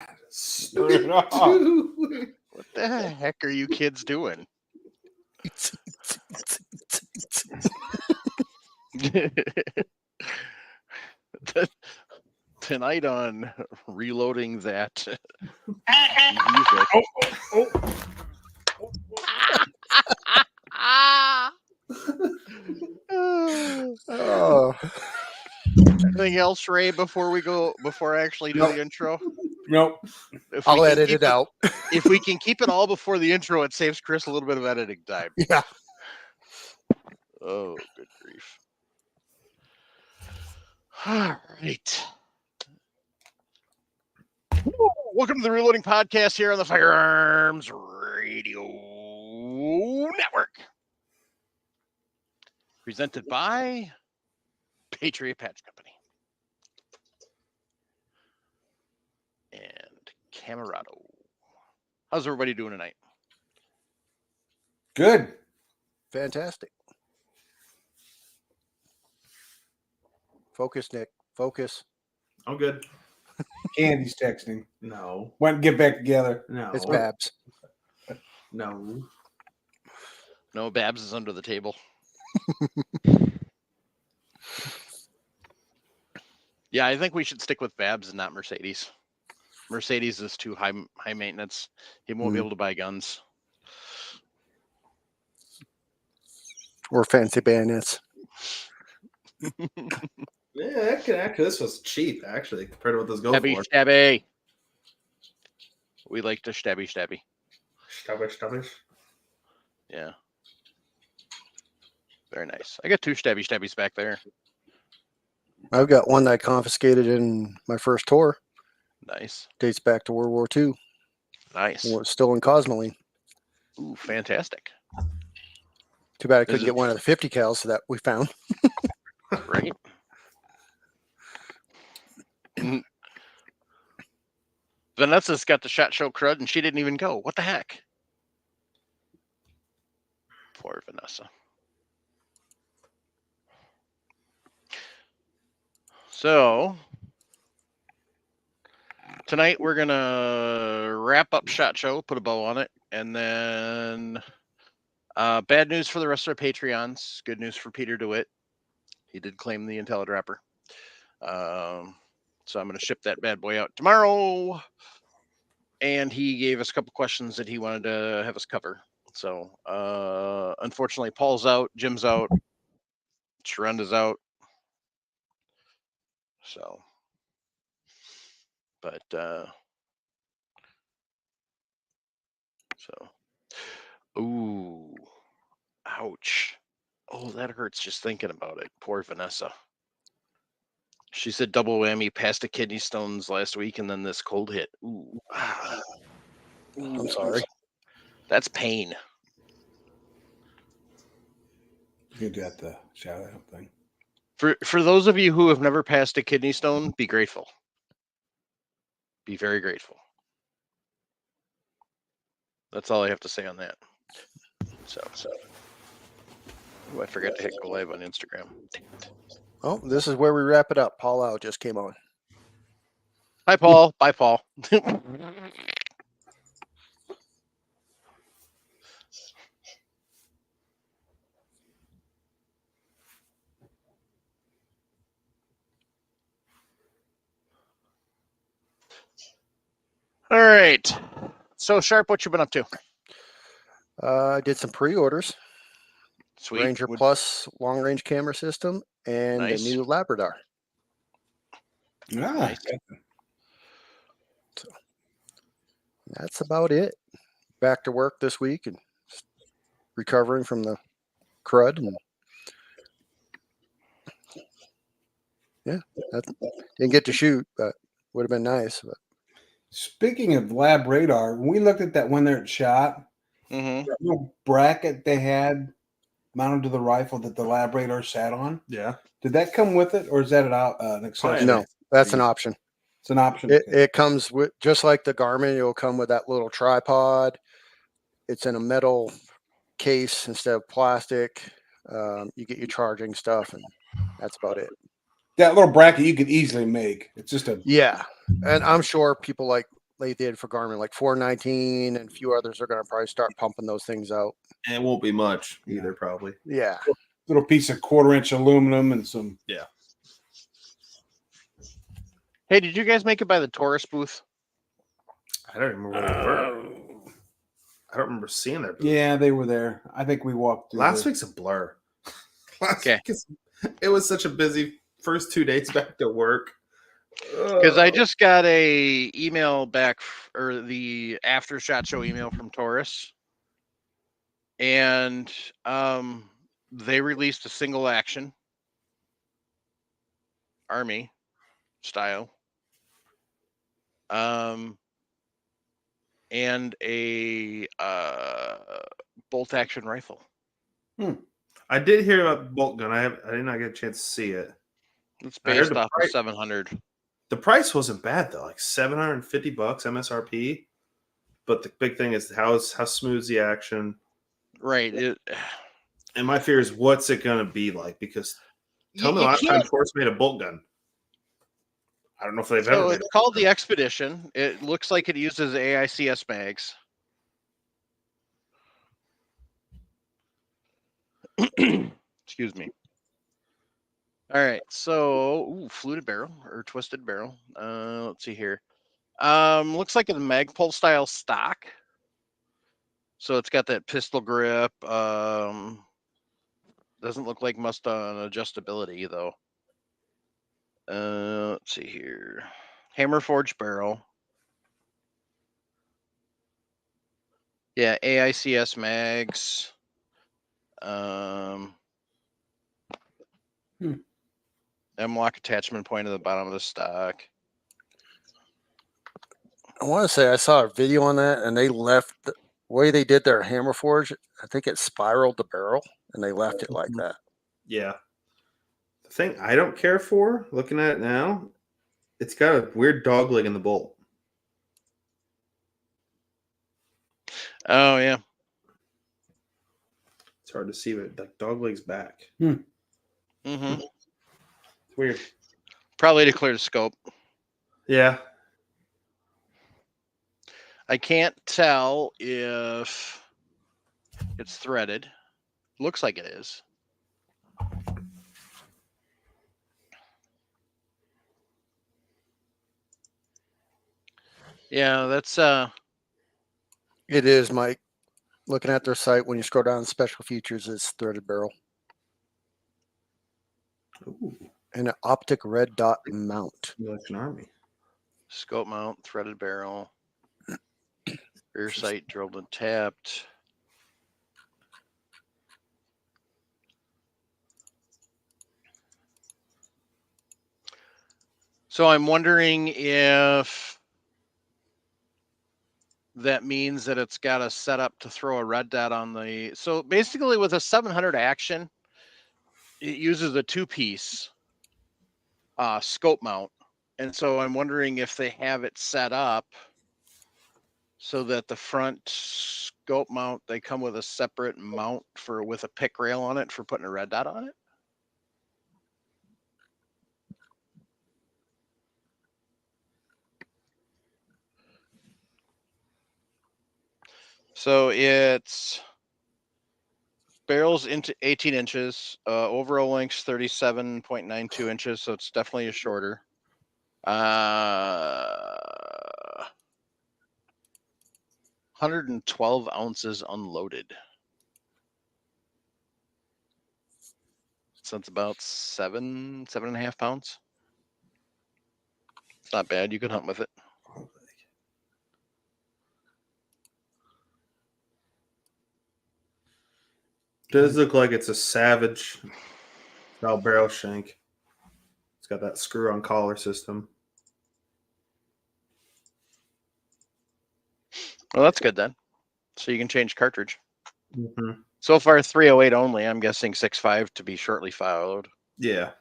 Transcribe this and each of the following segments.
What the heck are you kids doing? Tonight on reloading that music. Oh. Anything else, Ray, before I actually do the intro? Nope. I'll edit it out. If we can keep it all before the intro, it saves Chris a little bit of editing time. Yeah. Oh, good grief. All right. Welcome to the Reloading Podcast here on the Firearms Radio Network. Presented by Patriot Patch Company and Camerado. How's everybody doing tonight? Good. Fantastic. Focus, Nick. Focus. I'm good. Candy's texting. No. Why don't get back together? No. It's Babs. No. No, Babs is under the table. Yeah, I think we should stick with Babs and not Mercedes. Mercedes is too high maintenance. He won't be able to buy guns. Or fancy bayonets. Yeah, actually, this was cheap, actually, compared to what this goes Stabby, for. stabby. We like to stabby. Stabbish. Yeah. Very nice. I got two stabbies back there. I've got one that I confiscated in my first tour. Nice. Dates back to World War II. Nice. It was still in Cosmoline. Ooh, fantastic. Too bad I couldn't get one of the 50 cals that we found. Right. Vanessa's got the SHOT Show crud and she didn't even go. What the heck? Poor Vanessa. So tonight we're gonna wrap up SHOT Show, put a bow on it, and then bad news for the rest of our Patreons. Good news for Peter DeWitt. He did claim the IntelliDropper. So I'm going to ship that bad boy out tomorrow. And he gave us a couple questions that he wanted to have us cover. So unfortunately, Paul's out, Jim's out, Sharonda's out. So, but ooh, ouch. Oh, that hurts just thinking about it. Poor Vanessa. She said double whammy, passed the kidney stones last week, and then this cold hit. Ooh. I'm sorry. That's pain. You got the shout out thing. For those of you who have never passed a kidney stone, be grateful. Be very grateful. That's all I have to say on that. So. Oh, I forgot to hit go live on Instagram. Oh, this is where we wrap it up. Paul out just came on. Hi, Paul. Bye, Paul. All right. So, Sharp, what you been up to? I did some pre-orders. Sweet. Ranger Plus long-range camera system and Nice. a new Labrador. Nice. So that's about it. Back to work this week and recovering from the crud. And yeah, didn't get to shoot, but would have been nice. But Speaking of lab radar, when we looked at that one there at SHOT, that little bracket they had mounted to the rifle that the lab radar sat on. Yeah. Did that come with it, or is that an accessory? no, that's an option. It's an option. It comes with, just like the Garmin, it'll come with that little tripod. It's in a metal case instead of plastic. You get your charging stuff, and that's about it. That little bracket you could easily make. It's just a Yeah, and I'm sure people like they did for Garmin, like 419, and a few others are going to probably start pumping those things out. And it won't be much either, probably. Yeah. Little piece of 1/4-inch aluminum and some. Yeah. Hey, did you guys make it by the Taurus booth? I don't remember where they were. I don't remember seeing their booth. Yeah, they were there. I think we walked through. Last there. week's a blur. Last Okay. week it was such a busy first 2 days back to work. Because I just got a email back, or the Aftershoot Show email from Taurus, and they released a single action army style, and a bolt action rifle. I did hear about the bolt gun. I did not get a chance to see it. It's I heard based the off of price- 700. The price wasn't bad though, like $750 MSRP. But the big thing is how smooth is the action. Right. And my fear is what's it gonna be like? Because tell me the last time Taurus made a bolt gun. I don't know if they've ever. So made it's called the Expedition. It looks like it uses AICS mags. Excuse me. All right, so fluted barrel or twisted barrel. Let's see here. Looks like a Magpul style stock. So it's got that pistol grip. Doesn't look like much on adjustability though. Let's see here. Hammer forged barrel. Yeah, AICS mags. M-lock attachment point at the bottom of the stock. I want to say I saw a video on that, and they left the way they did their hammer forge. I think it spiraled the barrel, and they left it like that. Yeah. The thing I don't care for, looking at it now, it's got a weird dog leg in the bolt. Oh yeah. It's hard to see, but like dog leg's back. Mm-hmm. It's weird. Probably to clear the scope. Yeah. I can't tell if it's threaded. Looks like it is. Yeah, that's It is, Mike. Looking at their site, when you scroll down to special features, it's threaded barrel Ooh, and an optic red dot mount. Election Army. scope mount, threaded barrel. Rear sight drilled and tapped. So I'm wondering if that means that it's got a setup to throw a red dot on the. So basically, with a 700 action, it uses a 2-piece scope mount, and so I'm wondering if they have it set up so that the front scope mount, they come with a separate mount with a pick rail on it for putting a red dot on it. So it's barrels into 18 inches, overall length's 37.92 inches, so it's definitely a shorter. 112 ounces unloaded. So it's about 7.5 pounds. It's not bad. You can hunt with it. Does look like it's a Savage style barrel shank. It's got that screw-on collar system. Well, that's good then. So you can change cartridge. Mm-hmm. So far, 308 only. I'm guessing 6.5 to be shortly followed. Yeah.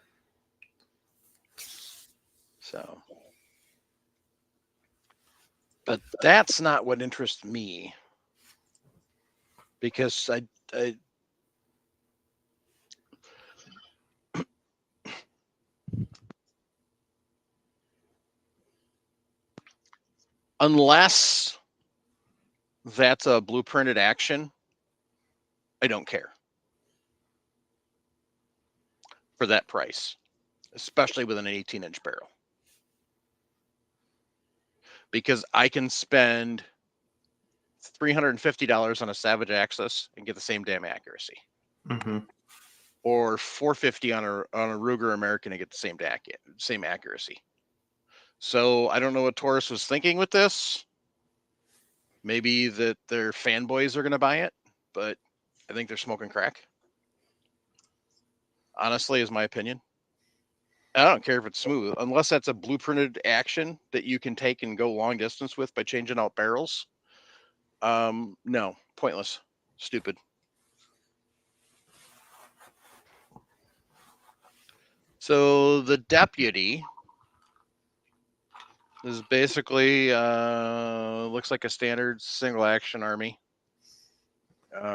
So, but that's not what interests me, because I Unless that's a blueprinted action, I don't care for that price, especially with an 18-inch barrel. Because I can spend $350 on a Savage Axis and get the same damn accuracy. Mm-hmm. Or $450 on a Ruger American and get the same accuracy. So I don't know what Taurus was thinking with this. Maybe that their fanboys are going to buy it, but I think they're smoking crack. Honestly, is my opinion. I don't care if it's smooth, unless that's a blueprinted action that you can take and go long distance with by changing out barrels. No, pointless, stupid. So the Deputy is basically looks like a standard single action army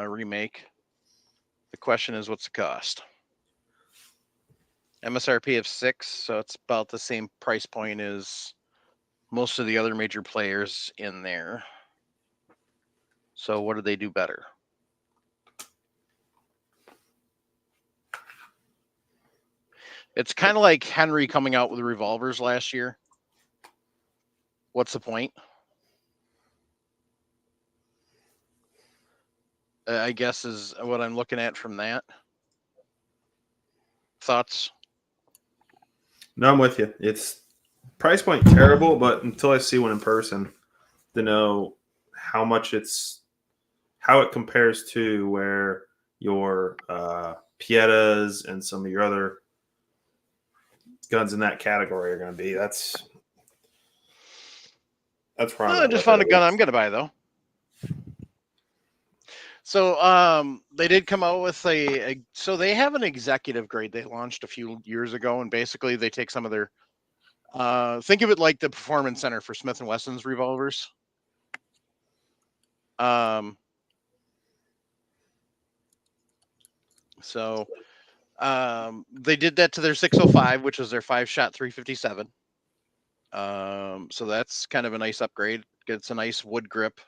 remake. The question is, what's the cost? MSRP of 6, so it's about the same price point as most of the other major players in there. So what do they do better? It's kind of like Henry coming out with revolvers last year. What's the point? I guess is what I'm looking at from that. Thoughts? No, I'm with you. It's price point terrible, but until I see one in person to know how much how it compares to where your Pietas and some of your other guns in that category are going to be. That's where I just found a gun I'm going to buy, though. So they did come out with so they have an executive grade they launched a few years ago, and basically they take some of their think of it like the Performance Center for Smith & Wesson's revolvers. So they did that to their 605, which was their 5-shot 357. So that's kind of a nice upgrade. Gets a nice wood grip,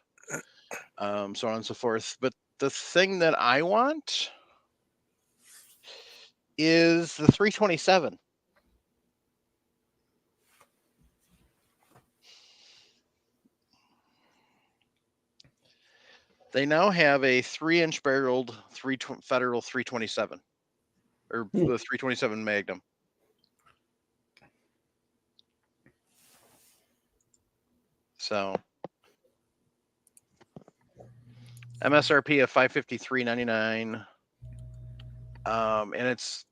so on and so forth. But the thing that I want is the 327. They now have a 3-inch barreled Federal 327, or the 327 Magnum. So MSRP of $553.99, and it's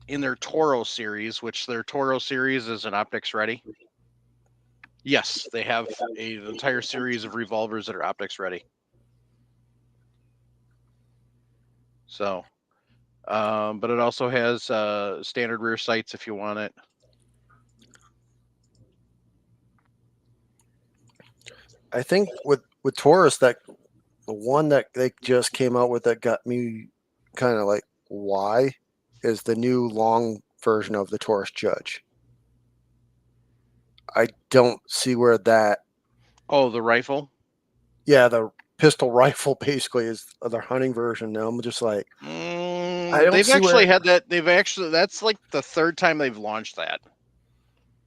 in their Toro series, which their Toro series is an optics ready. Yes, they have an entire series of revolvers that are optics ready. So, but it also has standard rear sights if you want it. I think with Taurus, that the one that they just came out with that got me kind of like, why, is the new long version of the Taurus Judge. I don't see where that. Oh, the rifle? Yeah, the pistol rifle basically is their hunting version. Now I'm just like, they've actually had that. That's like the third time they've launched that.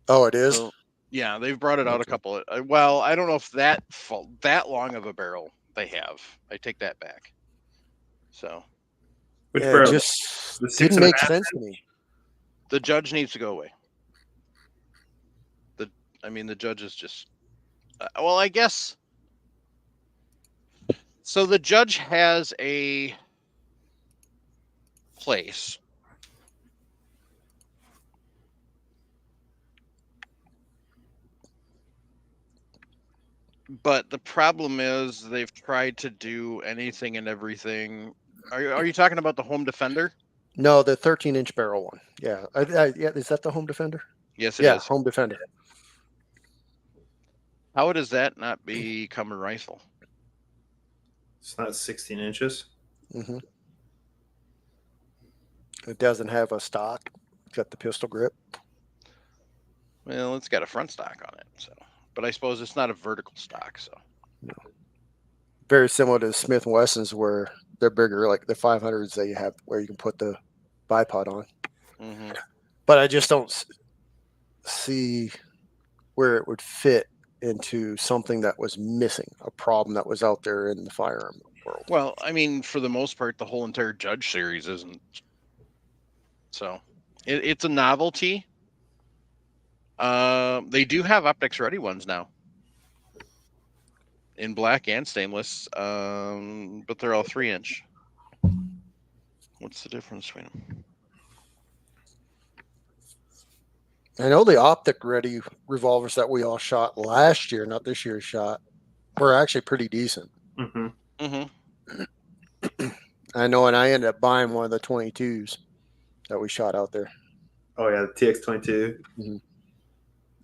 Oh, it is? So, yeah, they've brought it out a couple of, well, I don't know if that long of a barrel they have. I take that back. So, which yeah, barrel? it just didn't make sense to me. The Judge needs to go away. The Judge is just, well, I guess. So the Judge has a place. But the problem is they've tried to do anything and everything. Are you talking about the Home Defender? No, the 13-inch barrel one. Yeah. Yeah. Is that the Home Defender? Yes, it is. Home Defender. How does that not become a rifle? It's not 16 inches. Mm-hmm. It doesn't have a stock. It's got the pistol grip. Well, it's got a front stock on it. So, but I suppose it's not a vertical stock, so. Very similar to the Smith & Wessons, where they're bigger, like the 500s that you have, where you can put the bipod on. Mm-hmm. But I just don't see where it would fit into something that was missing, a problem that was out there in the firearm world. Well, I mean, for the most part, the whole entire Judge series isn't. So it's a novelty. They do have optics ready ones now, in black and stainless, but they're all 3-inch. What's the difference between them? I know the optic ready revolvers that we all shot last year, not this year's shot, were actually pretty decent. Mm-hmm. Mm-hmm. I know, and I ended up buying one of the 22s that we shot out there. Oh yeah, the TX22.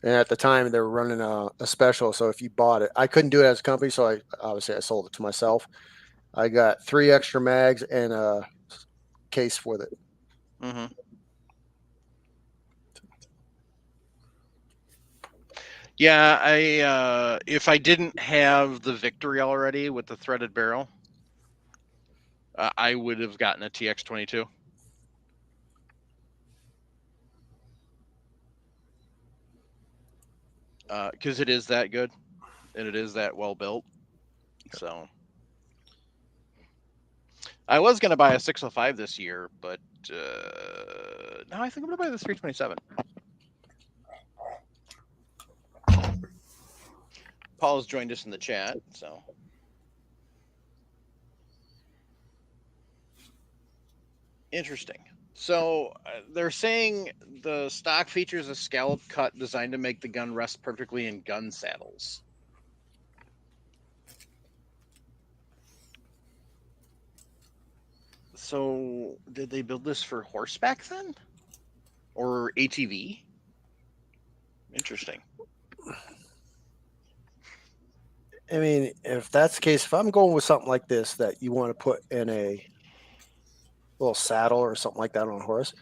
And at the time, they were running a special. So if you bought it, I couldn't do it as a company, so I sold it to myself. I got 3 extra mags and a case with it. Mm-hmm. Yeah, if I didn't have the Victory already with the threaded barrel, I would have gotten a TX22. Because it is that good, and it is that well built. So I was gonna buy a 605 this year, but no, I think I'm gonna buy the 327. Paul has joined us in the chat, so. Interesting. So they're saying the stock features a scallop cut designed to make the gun rest perfectly in gun saddles. So did they build this for horseback then? Or ATV? Interesting. I mean, if that's the case, if I'm going with something like this that you want to put in a little saddle or something like that on a horse,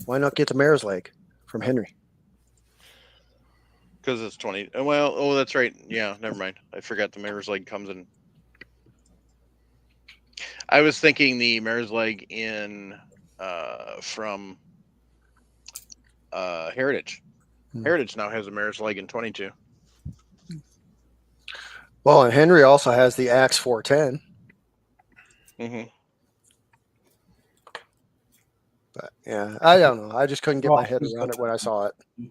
why not get the mare's leg from Henry? Because it's 20. Well, oh, that's right. Yeah, never mind. I forgot the mare's leg comes in. I was thinking the mare's leg in from Heritage. Heritage now has a mare's leg in 22. Well, and Henry also has the Axe 410. Mm-hmm. But yeah, I don't know. I just couldn't get my head around it when I saw it. Yeah.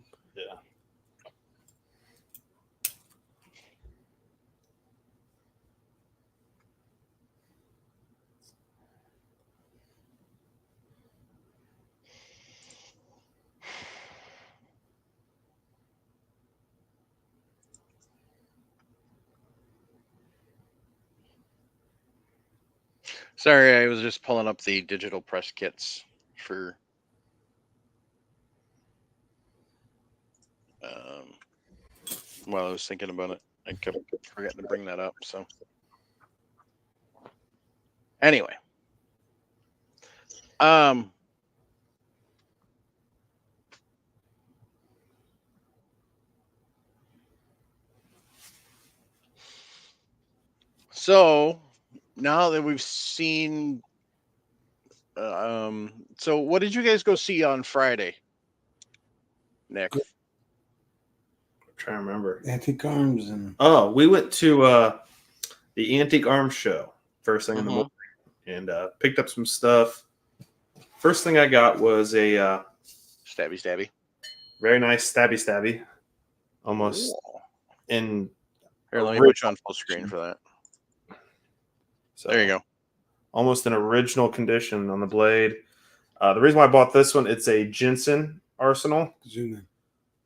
Sorry, I was just pulling up the digital press kits for while I was thinking about it. I kept forgetting to bring that up. So anyway, so now that we've seen, so what did you guys go see on Friday, Nick? I'm trying to remember. Antique Arms and We went to the Antique Arms show first thing in the morning and picked up some stuff. First thing I got was a Stabby. very nice stabby, almost in. Here, let me put you on full screen for that. So, there you go. Almost in original condition on the blade. The reason why I bought this one, it's a Jensen Arsenal,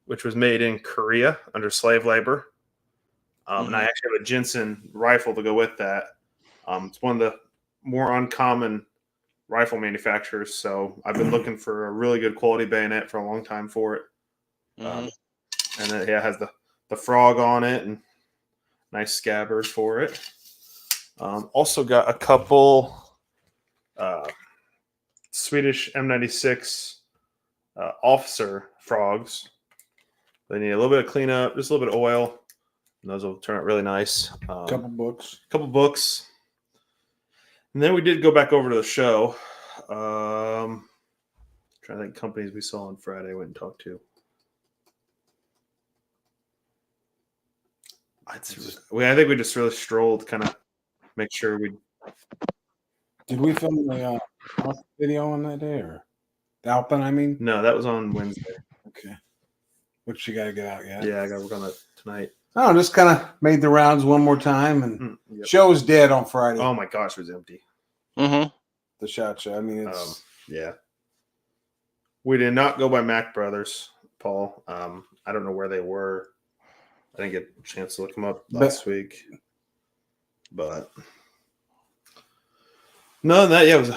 which was made in Korea under slave labor. And I actually have a Jensen rifle to go with that. It's one of the more uncommon rifle manufacturers, so I've been looking for a really good quality bayonet for a long time for it. And it has the frog on it and nice scabbard for it. Also got a couple Swedish M96 officer frogs. They need a little bit of cleanup, just a little bit of oil. And those will turn out really nice. Couple books. Couple books. And then we did go back over to the show. Trying to think companies we saw on Friday, went and talked to. I think we just really strolled, kind of make sure we. Did we film the video on that day, or the Alpine? I mean, No, that was on Wednesday. okay. Which you got to get out yet? Yeah, I got to work on that tonight. Oh, just kind of made the rounds one more time, and Yep. show was dead on Friday. Oh my gosh, it was empty. Mm-hmm. The shot show. I mean, it's Yeah. We did not go by Mac Brothers, Paul. I don't know where they were. I didn't get a chance to look them up last week. But no, it was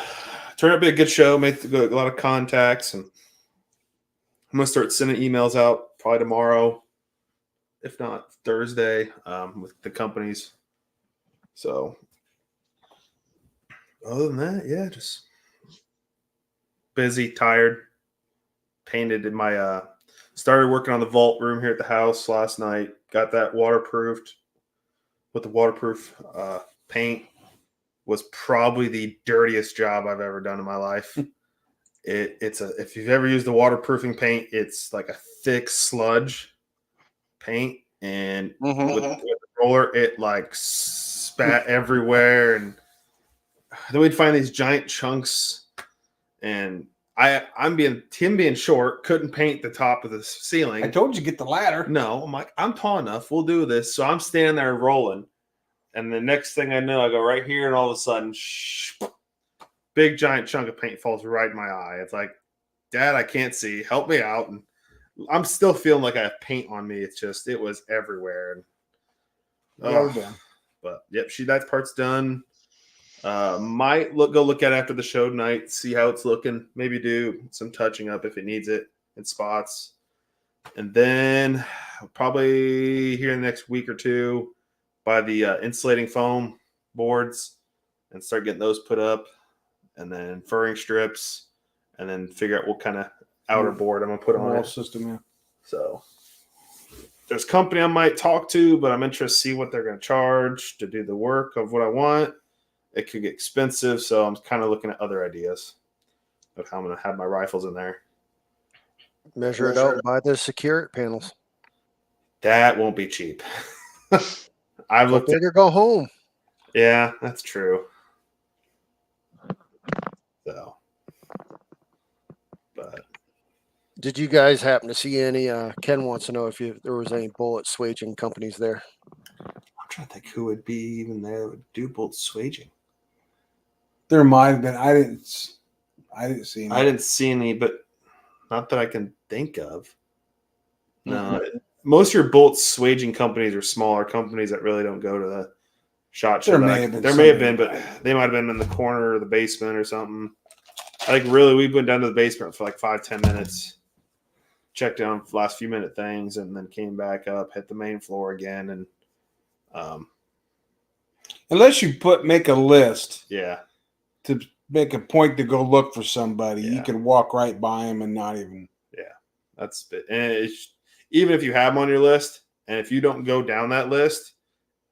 turned out to be a good show. Made a lot of contacts, and I'm gonna start sending emails out probably tomorrow, if not Thursday, with the companies. So other than that, yeah, just busy, tired, painted in my started working on the vault room here at the house last night. Got that waterproofed with the waterproof paint. Was probably the dirtiest job I've ever done in my life. If you've ever used the waterproofing paint, it's like a thick sludge paint, and with the roller, it like spat everywhere, and then we'd find these giant chunks, and I'm being short, couldn't paint the top of the ceiling. I told you get the ladder. No, I'm like, I'm tall enough. We'll do this. So I'm standing there rolling. And the next thing I know, I go right here, and all of a sudden, big giant chunk of paint falls right in my eye. It's like, Dad, I can't see. Help me out. And I'm still feeling like I have paint on me. It was everywhere. And, but yep, that part's done. Might go look at it after the show tonight, see how it's looking. Maybe do some touching up if it needs it in spots. And then probably here in the next week or two, buy the insulating foam boards and start getting those put up, and then furring strips, and then figure out what kind of outer board I'm gonna put on it. System, yeah. So there's a company I might talk to, but I'm interested to see what they're gonna charge to do the work of what I want. It could get expensive, so I'm kind of looking at other ideas of how I'm gonna have my rifles in there. Measure it out and buy the security panels. That won't be cheap. I've Go looked big or go home. Yeah, that's true. So, but Did you guys happen to see any? Ken wants to know if there was any bullet swaging companies there. I'm trying to think who would be even there that would do bolt swaging. There might have been. I didn't see any. I didn't see any, but not that I can think of. No, most of your bolt swaging companies are smaller companies that really don't go to the shot show. There may have been, but they might have been in the corner or the basement or something. I think really we went down to the basement for like 5-10 minutes, checked down the last few minute things, and then came back up, hit the main floor again, and unless you make a list, yeah, to make a point to go look for somebody, Yeah. you can walk right by them and not even. Yeah, that's it. And even if you have them on your list, and if you don't go down that list,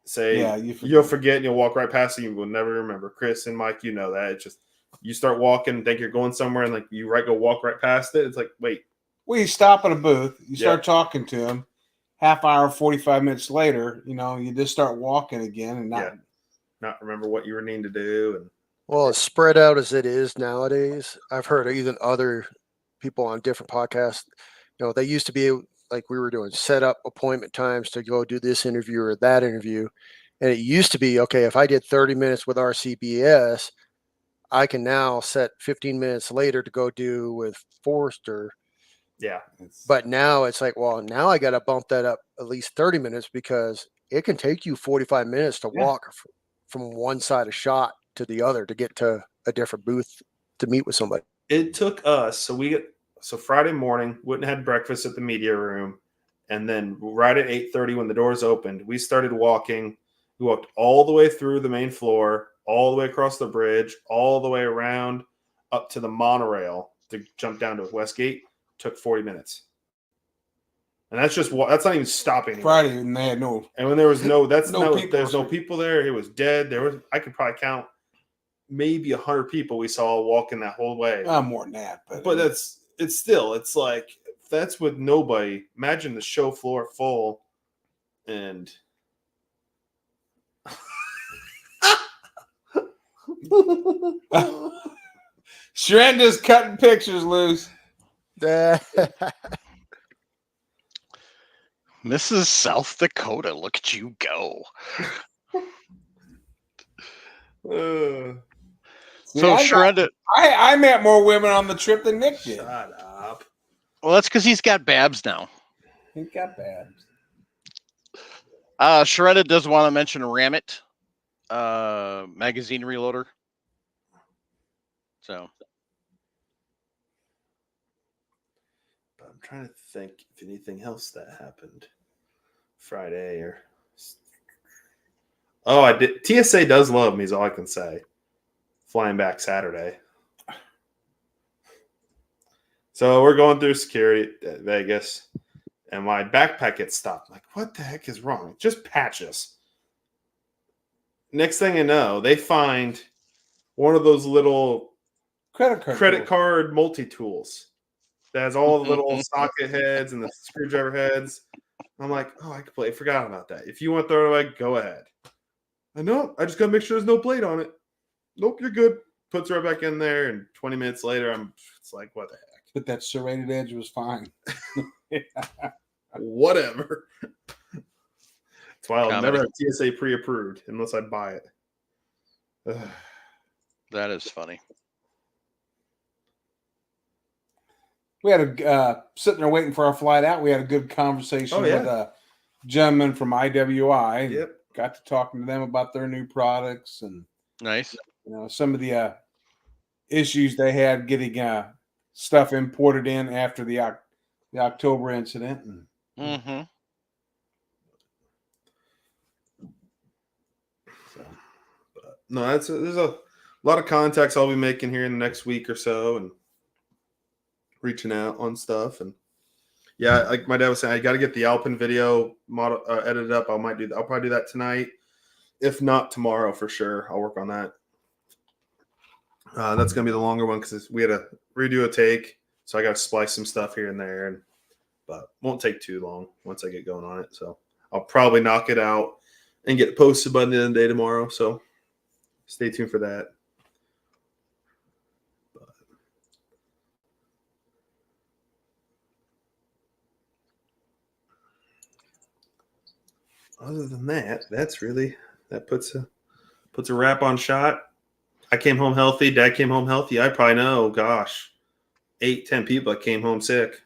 say you'll forget and you'll walk right past it, you will never remember. Chris and Mike, you know that. It's just you start walking, think you're going somewhere, and like you go walk right past it. It's like, wait. Well, you stop at a booth, you start talking to them. Half hour, 45 minutes later, you just start walking again and not remember what you were needing to do. And well, as spread out as it is nowadays, I've heard even other people on different podcasts. They used to be like we were doing, set up appointment times to go do this interview or that interview. And it used to be, okay, if I did 30 minutes with RCBS, I can now set 15 minutes later to go do with Forrester. Yeah. But now it's like, well, now I got to bump that up at least 30 minutes because it can take you 45 minutes to walk from one side of shot to the other to get to a different booth to meet with somebody. It took us, so Friday morning, went and had breakfast at the media room. And then right at 8:30 when the doors opened, we started walking. We walked all the way through the main floor, all the way across the bridge, all the way around up to the monorail to jump down to Westgate. Took 40 minutes. And that's not even stopping. Friday, and they had no. And when there was there's no people people there. It was dead. I could probably count maybe 100 people we saw walking that whole way. More than that, but it's like that's with nobody. Imagine the show floor full, and Sharenda's cutting pictures loose. Mrs. South Dakota, look at you go. So Sharenda, I met more women on the trip than Nick did. Shut up. Well, that's because he's got Babs now. He got Babs. Sharenda does want to mention Ramit magazine reloader. So I'm trying to think if anything else that happened Friday or. Oh, I did. TSA does love me, is all I can say. Flying back Saturday. So we're going through security at Vegas, and my backpack gets stopped. I'm like, what the heck is wrong? Just patches. Next thing you know, they find one of those little credit card multi-tools that has all the little socket heads and the screwdriver heads. I'm like, oh, I completely forgot about that. If you want to throw it away, go ahead. I know. I just got to make sure there's no blade on it. Nope, you're good. Puts it right back in there, and 20 minutes later, it's like, what the heck? But that serrated edge was fine. Whatever. That's why I'll never have TSA pre-approved unless I buy it. That is funny. We had sitting there waiting for our flight out. We had a good conversation with a gentleman from IWI. Yep. Got to talking to them about their new products and nice. Some of the issues they had getting stuff imported in after the October incident. Mm-hmm. So, but no, there's a lot of contacts I'll be making here in the next week or so, and reaching out on stuff. And yeah, like my dad was saying, I got to get the Alpine video model edited up. I'll probably do that tonight, if not tomorrow for sure. I'll work on that. That's gonna be the longer one because we had to redo a take, so I got to splice some stuff here and there, but won't take too long once I get going on it. So I'll probably knock it out and get it posted by the end of the day tomorrow. So stay tuned for that. Other than that, that puts a wrap on shot. I came home healthy. Dad came home healthy. I probably know, 8-10 people that came home sick.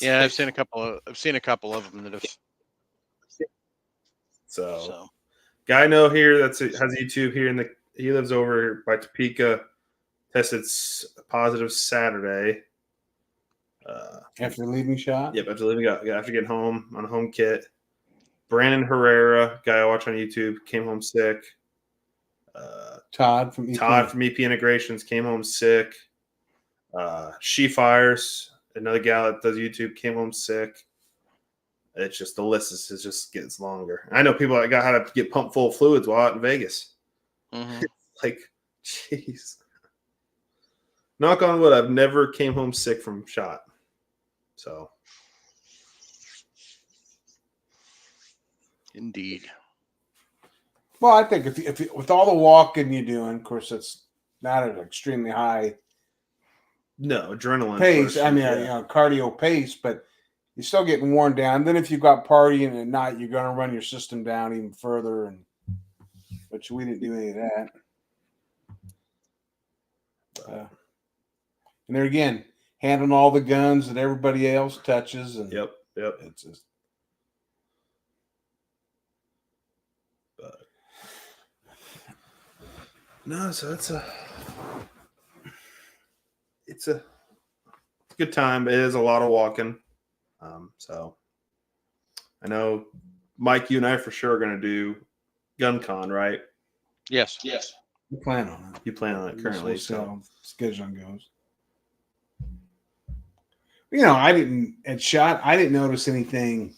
I've seen a couple of them that have. So. Guy I know here has YouTube here he lives over by Topeka. Tested positive Saturday. After leaving shot. Yep, after getting home on a home kit. Brandon Herrera, guy I watch on YouTube, came home sick. Todd from EP Integrations came home sick. She Fires, another gal that does YouTube, came home sick. It's just the list is just gets longer. I know people that how to get pumped full of fluids while out in Vegas. Mm-hmm. Like, jeez. Knock on wood, I've never came home sick from shot. So. Indeed. Well, I think if with all the walking you're doing, of course, it's not an extremely high adrenaline pace. Sure, Cardio pace, but you're still getting worn down. Then if you've got partying at night, you're going to run your system down even further. But we didn't do any of that. And there again, handling all the guns that everybody else touches. And yep. It's just. No, so it's a good time. It is a lot of walking. So I know, Mike, you and I for sure are going to do GunCon, right? Yes. You plan on it. You plan on it currently. So scheduling goes. I didn't notice anything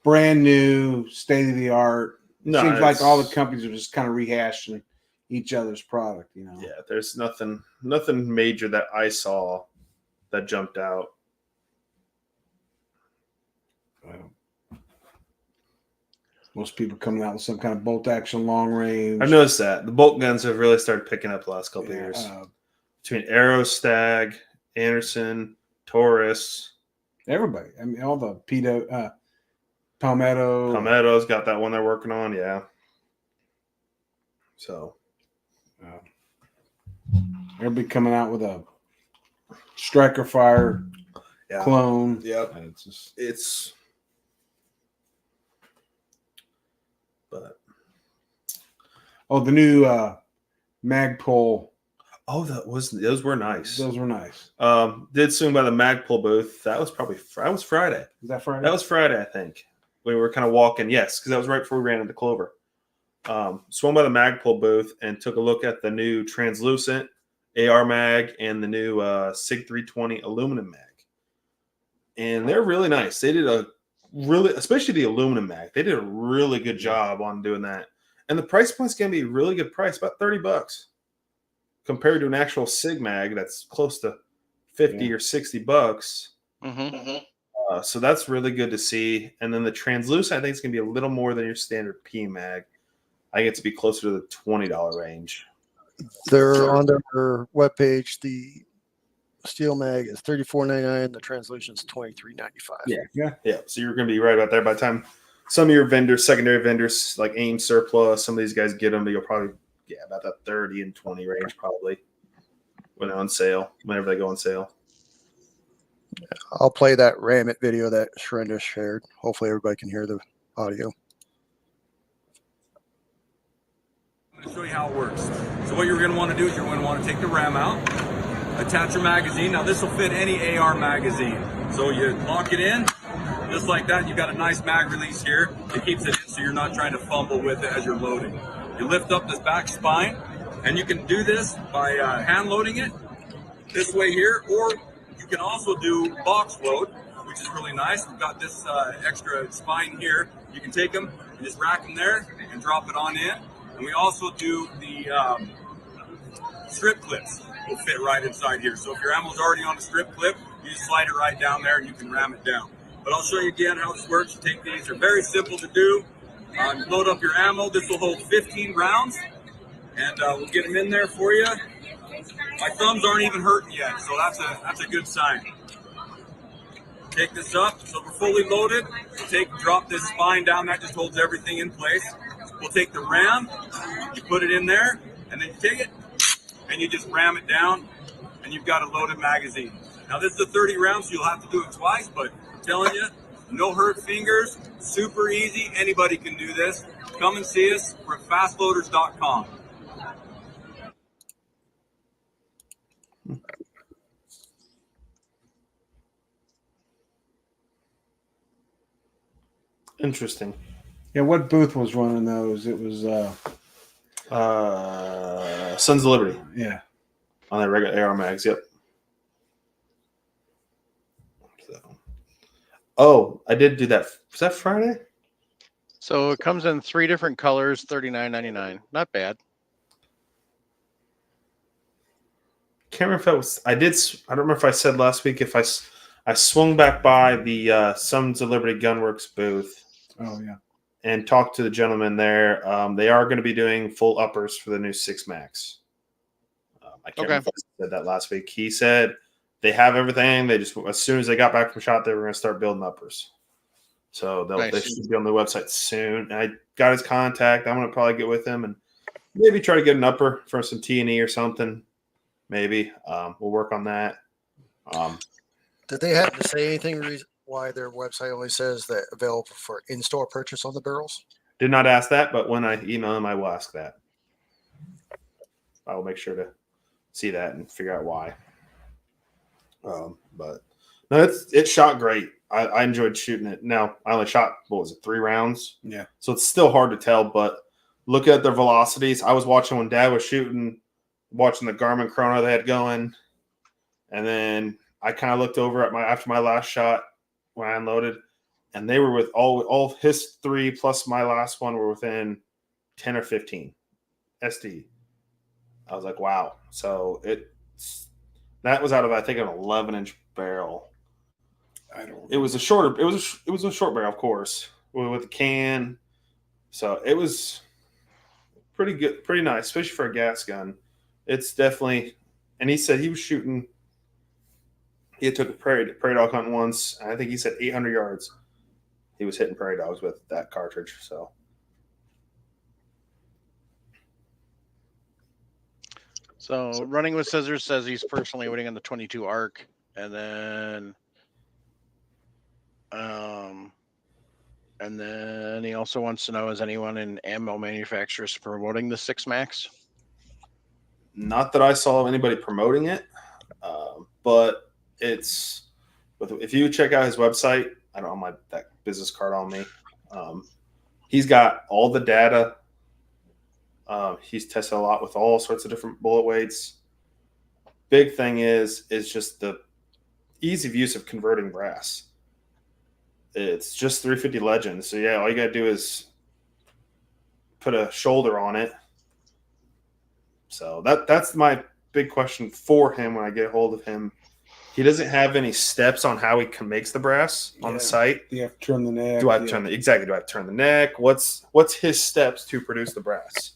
brand new, state of the art. No, Seems like all the companies are just kind of rehashing each other's product, Yeah, there's nothing major that I saw that jumped out. Most people coming out with some kind of bolt action long range. I've noticed that the bolt guns have really started picking up the last couple of years. Between Arrow, Stag, Anderson, Taurus, everybody. I mean, all the Palmetto's got that one they're working on. Yeah. So everybody coming out with a Striker Fire clone. Yep. The new Magpul. Oh, those were nice. Those were nice. Did swing by the Magpul booth. That was Friday. Is that Friday? That was Friday, I think. We were kind of walking. Yes, because that was right before we ran into Clover. Swung by the Magpul booth and took a look at the new translucent AR mag and the new SIG 320 aluminum mag. And they're really nice. They did especially the aluminum mag. They did a really good job on doing that. And the price point's going to be a really good price, about $30 compared to an actual SIG mag that's close to $50 or $60. So that's really good to see. And then the translucent, I think it's going to be a little more than your standard P mag. I get to be closer to the $20 range. They're on their webpage. The steel mag is $34.99. The translution's $23.95. Yeah. So you're going to be right about there by the time some of your vendors, secondary vendors like AIM Surplus, some of these guys get them, but you'll probably about that 30 and 20 range probably when they're on sale, whenever they go on sale. I'll play that Ram It video that Shrenda shared. Hopefully everybody can hear the audio. I'm going to show you how it works. So what you're going to want to do is you're going to want to take the ram out, attach your magazine. Now this will fit any AR magazine. So you lock it in, just like that. You've got a nice mag release here. It keeps it in so you're not trying to fumble with it as you're loading. You lift up this back spine, and you can do this by hand loading it this way here, or you can also do box load, which is really nice. We've got this extra spine here. You can take them and just rack them there and drop it on in. And we also do the strip clips will fit right inside here. So if your ammo's already on a strip clip, you just slide it right down there and you can ram it down. But I'll show you again how this works. You take these, they're very simple to do. You load up your ammo. This will hold 15 rounds, and we'll get them in there for you. My thumbs aren't even hurting yet, so that's a good sign. Take this up, so we're fully loaded. We'll drop this spine down, that just holds everything in place. We'll take the ram, you put it in there, and then you take it, and you just ram it down, and you've got a loaded magazine. Now this is a 30 rounds, so you'll have to do it twice, but I'm telling you, no hurt fingers, super easy, anybody can do this. Come and see us, we're at fastloaders.com. Interesting. Yeah, what booth was running those? It was Sons of Liberty. Yeah. On their regular AR mags, yep. So, I did do that. Was that Friday? So it comes in 3 different colors, $39.99. Not bad. Can't remember if that was. I don't remember if I said last week if I swung back by the Sons of Liberty Gunworks booth. Oh yeah. And talked to the gentleman there. They are going to be doing full uppers for the new 6 Max. I can't remember if I said that last week. He said they have everything. They just, as soon as they got back from shot, they were going to start building uppers. So they should be on the website soon. And I got his contact. I'm going to probably get with him and maybe try to get an upper for some T&E or something. Maybe we'll work on that. Did they have to say anything why their website only says that available for in-store purchase on the barrels? Did not ask that, but when I email him, I will ask that. I will make sure to see that and figure out why. But no, it shot great. I enjoyed shooting it. Now I only shot 3 rounds? Yeah. So it's still hard to tell, but look at their velocities. I was watching when Dad was shooting, watching the Garmin chrono they had going, and then I kind of looked over at after my last shot when I unloaded, and they were with all his 3 plus my last one were within 10 or 15 SD. I was like, wow. So that was out of, I think, an 11-inch barrel. It was a shorter. It was a short barrel, of course, with a can. So it was pretty good, pretty nice, especially for a gas gun. It's definitely. And he said he was shooting. He took a prairie dog hunt once, and I think he said 800 yards. He was hitting prairie dogs with that cartridge. So Running with Scissors says he's personally waiting on the 22 ARC, and then he also wants to know, is anyone in ammo manufacturers promoting the 6 Max? Not that I saw anybody promoting it, but it's. If you check out his website, I don't have that business card on me. He's got all the data. He's tested a lot with all sorts of different bullet weights. Big thing is just the ease of use of converting brass. It's just 350 Legend. So yeah, all you gotta do is put a shoulder on it. So that's my big question for him when I get a hold of him. He doesn't have any steps on how he makes the brass on the site. You have to turn the neck. Do I have to turn the neck? What's his steps to produce the brass?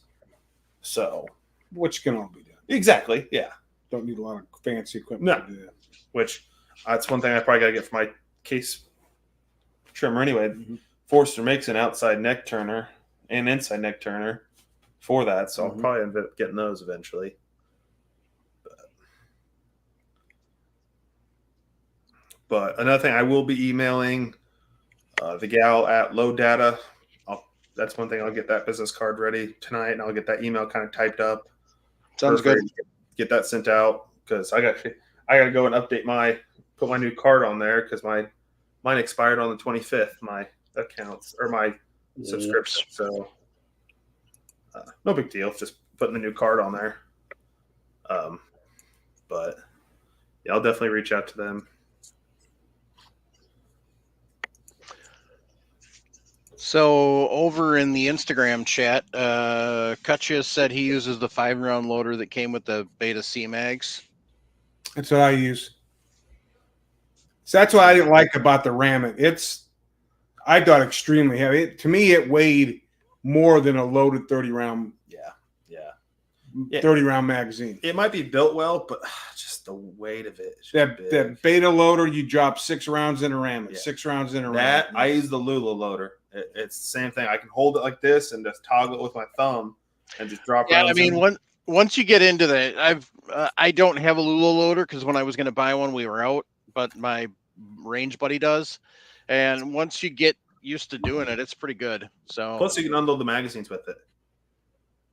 So, which can all be done. Exactly. Yeah. Don't need a lot of fancy equipment to do that. Which that's one thing I probably got to get for my case trimmer anyway. Mm-hmm. Forster makes an outside neck turner and inside neck turner for that, so I'll probably end up getting those eventually. But another thing, I will be emailing the gal at Low Data. That's one thing. I'll get that business card ready tonight, and I'll get that email kind of typed up. Sounds good. Get that sent out because I got to go and put my new card on there because mine expired on the 25th. My accounts or my subscription. So no big deal. Just putting the new card on there. But yeah, I'll definitely reach out to them. So over in the Instagram chat, Kutcha said he uses the 5-round loader that came with the Beta C mags. That's what I use. So that's what I didn't like about the Ram. I thought extremely heavy. To me, it weighed more than a loaded 30-round. Yeah. 30-round magazine. It might be built well, but just the weight of it. That Beta loader, you drop 6 rounds in a Ram. 6 rounds in a Ram. I use the Lula loader. It's the same thing. I can hold it like this and just toggle it with my thumb and just drop. Yeah, I mean, once you get into that, I don't have a Lula loader because when I was going to buy one, we were out, but my range buddy does. And once you get used to doing it, it's pretty good. So plus, you can unload the magazines with it.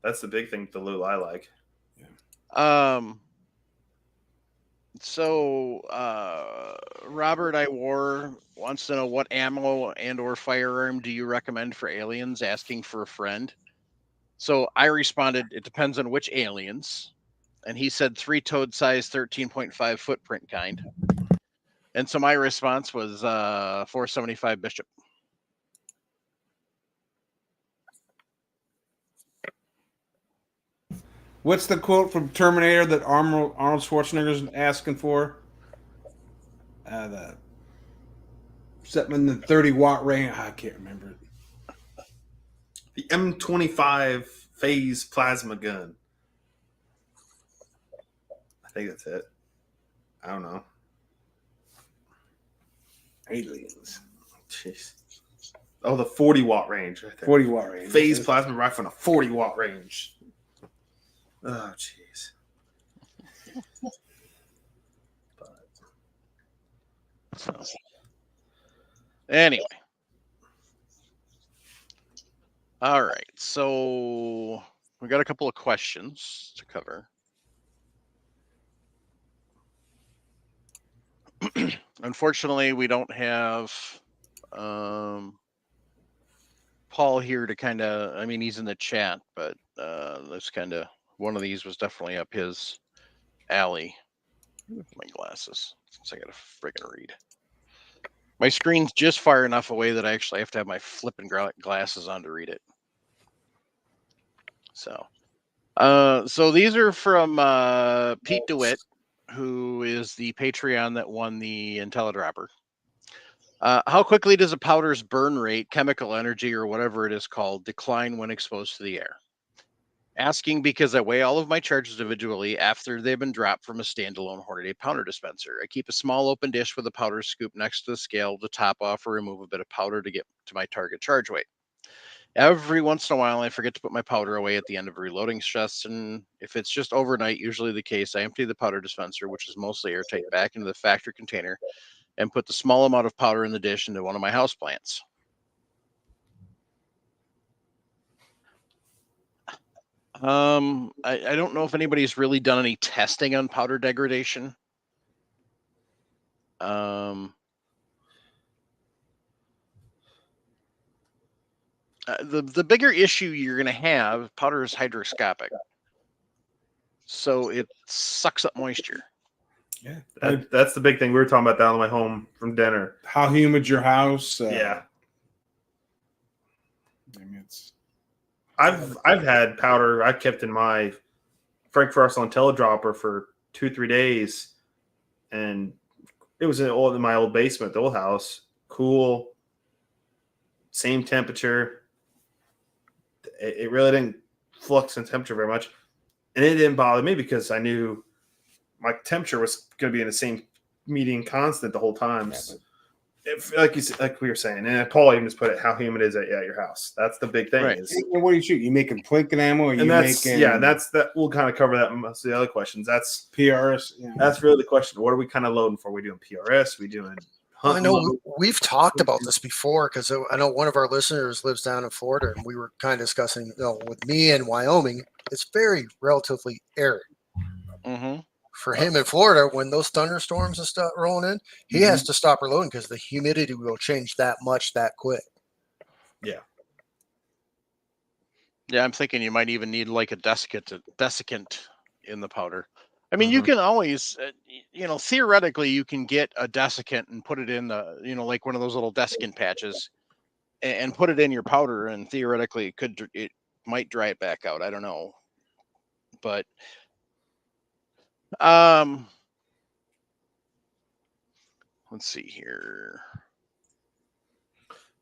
That's the big thing with the Lula I like. So Robert Iwar wants to know what ammo and or firearm do you recommend for aliens, asking for a friend. So I responded, it depends on which aliens. And he said 3-toed size, 13.5 footprint kind. And so my response was 475 Bishop. What's the quote from Terminator that Arnold Schwarzenegger's asking for? Something in the 30-watt range. I can't remember it. The M25 phase plasma gun. I think that's it. I don't know. Aliens. Jeez. Oh, the 40-watt range. Right there. 40-watt range. Phase plasma rifle on a 40-watt range. Oh, jeez. So, anyway. All right. So we got a couple of questions to cover. Unfortunately, we don't have Paul here to kind of, I mean, he's in the chat, but that's kind of, one of these was definitely up his alley. My glasses, since I gotta friggin' read. My screen's just far enough away that I actually have to have my flipping glasses on to read it. So, so these are from Pete DeWitt, who is the Patreon that won the IntelliDropper. How quickly does a powder's burn rate, chemical energy, or whatever it is called, decline when exposed to the air? Asking because I weigh all of my charges individually after they've been dropped from a standalone Hornady powder dispenser. I keep a small open dish with a powder scoop next to the scale to top off or remove a bit of powder to get to my target charge weight. Every once in a while, I forget to put my powder away at the end of a reloading session. If it's just overnight, usually the case, I empty the powder dispenser, which is mostly airtight, back into the factory container and put the small amount of powder in the dish into one of my house plants. I don't know if anybody's really done any testing on powder degradation. The bigger issue you're going to have, powder is hydroscopic, so it sucks up moisture. Yeah, That's the big thing. We were talking about that on my home from dinner. how humid your house? Yeah, I mean, it's I've had powder I kept in my Frank Frost IntelliDropper for 2-3 days, and it was in my old basement, the old house, cool, same temperature. It really didn't flux in temperature very much, and it didn't bother me because I knew my temperature was going to be in the same median constant the whole time. Like we were saying, and Paul even just put it, how humid is it at your house? That's the big thing. Right. And what do you shoot? You making plinking ammo? Or And you that's making that. We'll kind of cover that in most of the other questions. That's PRS? Yeah. that's really the question. What are we kind of loading for? Are we doing PRS? Are we doing I hunting? know we've talked about this before because I know one of our listeners lives down in Florida, and we were kind of discussing, with me in Wyoming, it's very relatively arid. Mm-hmm. For him in Florida, when those thunderstorms and stuff rolling in, he has to stop reloading because the humidity will change that much that quick. Yeah. Yeah, I'm thinking you might even need like a desiccant in the powder. I mean, you can always, theoretically, you can get a desiccant and put it in the, like one of those little desiccant patches, and put it in your powder, and theoretically, it might dry it back out. I don't know, but let's see here.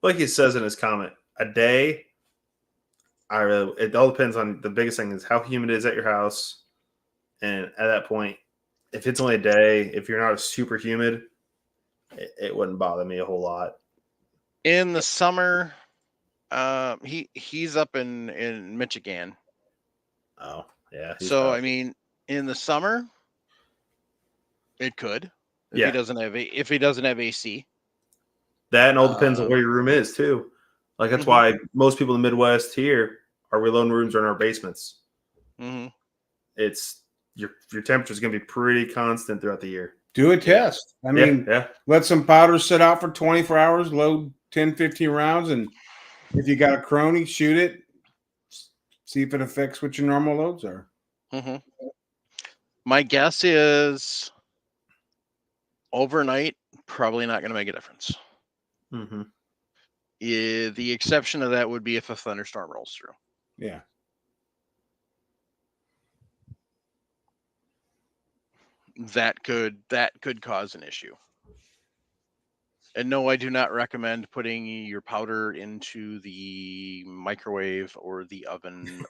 Like he says in his comment, a day. It all depends on, the biggest thing is how humid it is at your house, and at that point, if it's only a day, if you're not super humid, it wouldn't bother me a whole lot. In the summer, he's up in Michigan. Oh yeah. So I mean, in the summer, it could if Yeah. he doesn't have AC. That all depends on where your room is too. Like that's why most people in the Midwest here, our reloading rooms are in our basements. Mm-hmm. It's your temperature is going to be pretty constant throughout the year. Do a test. I mean, let some powder sit out for 24 hours, load 10, 15 rounds, and if you got a crony, shoot it. See if it affects what your normal loads are. Mm-hmm. My guess is overnight, probably not going to make a difference. Mm-hmm. The exception of that would be if a thunderstorm rolls through. Yeah. That could cause an issue. And no, I do not recommend putting your powder into the microwave or the oven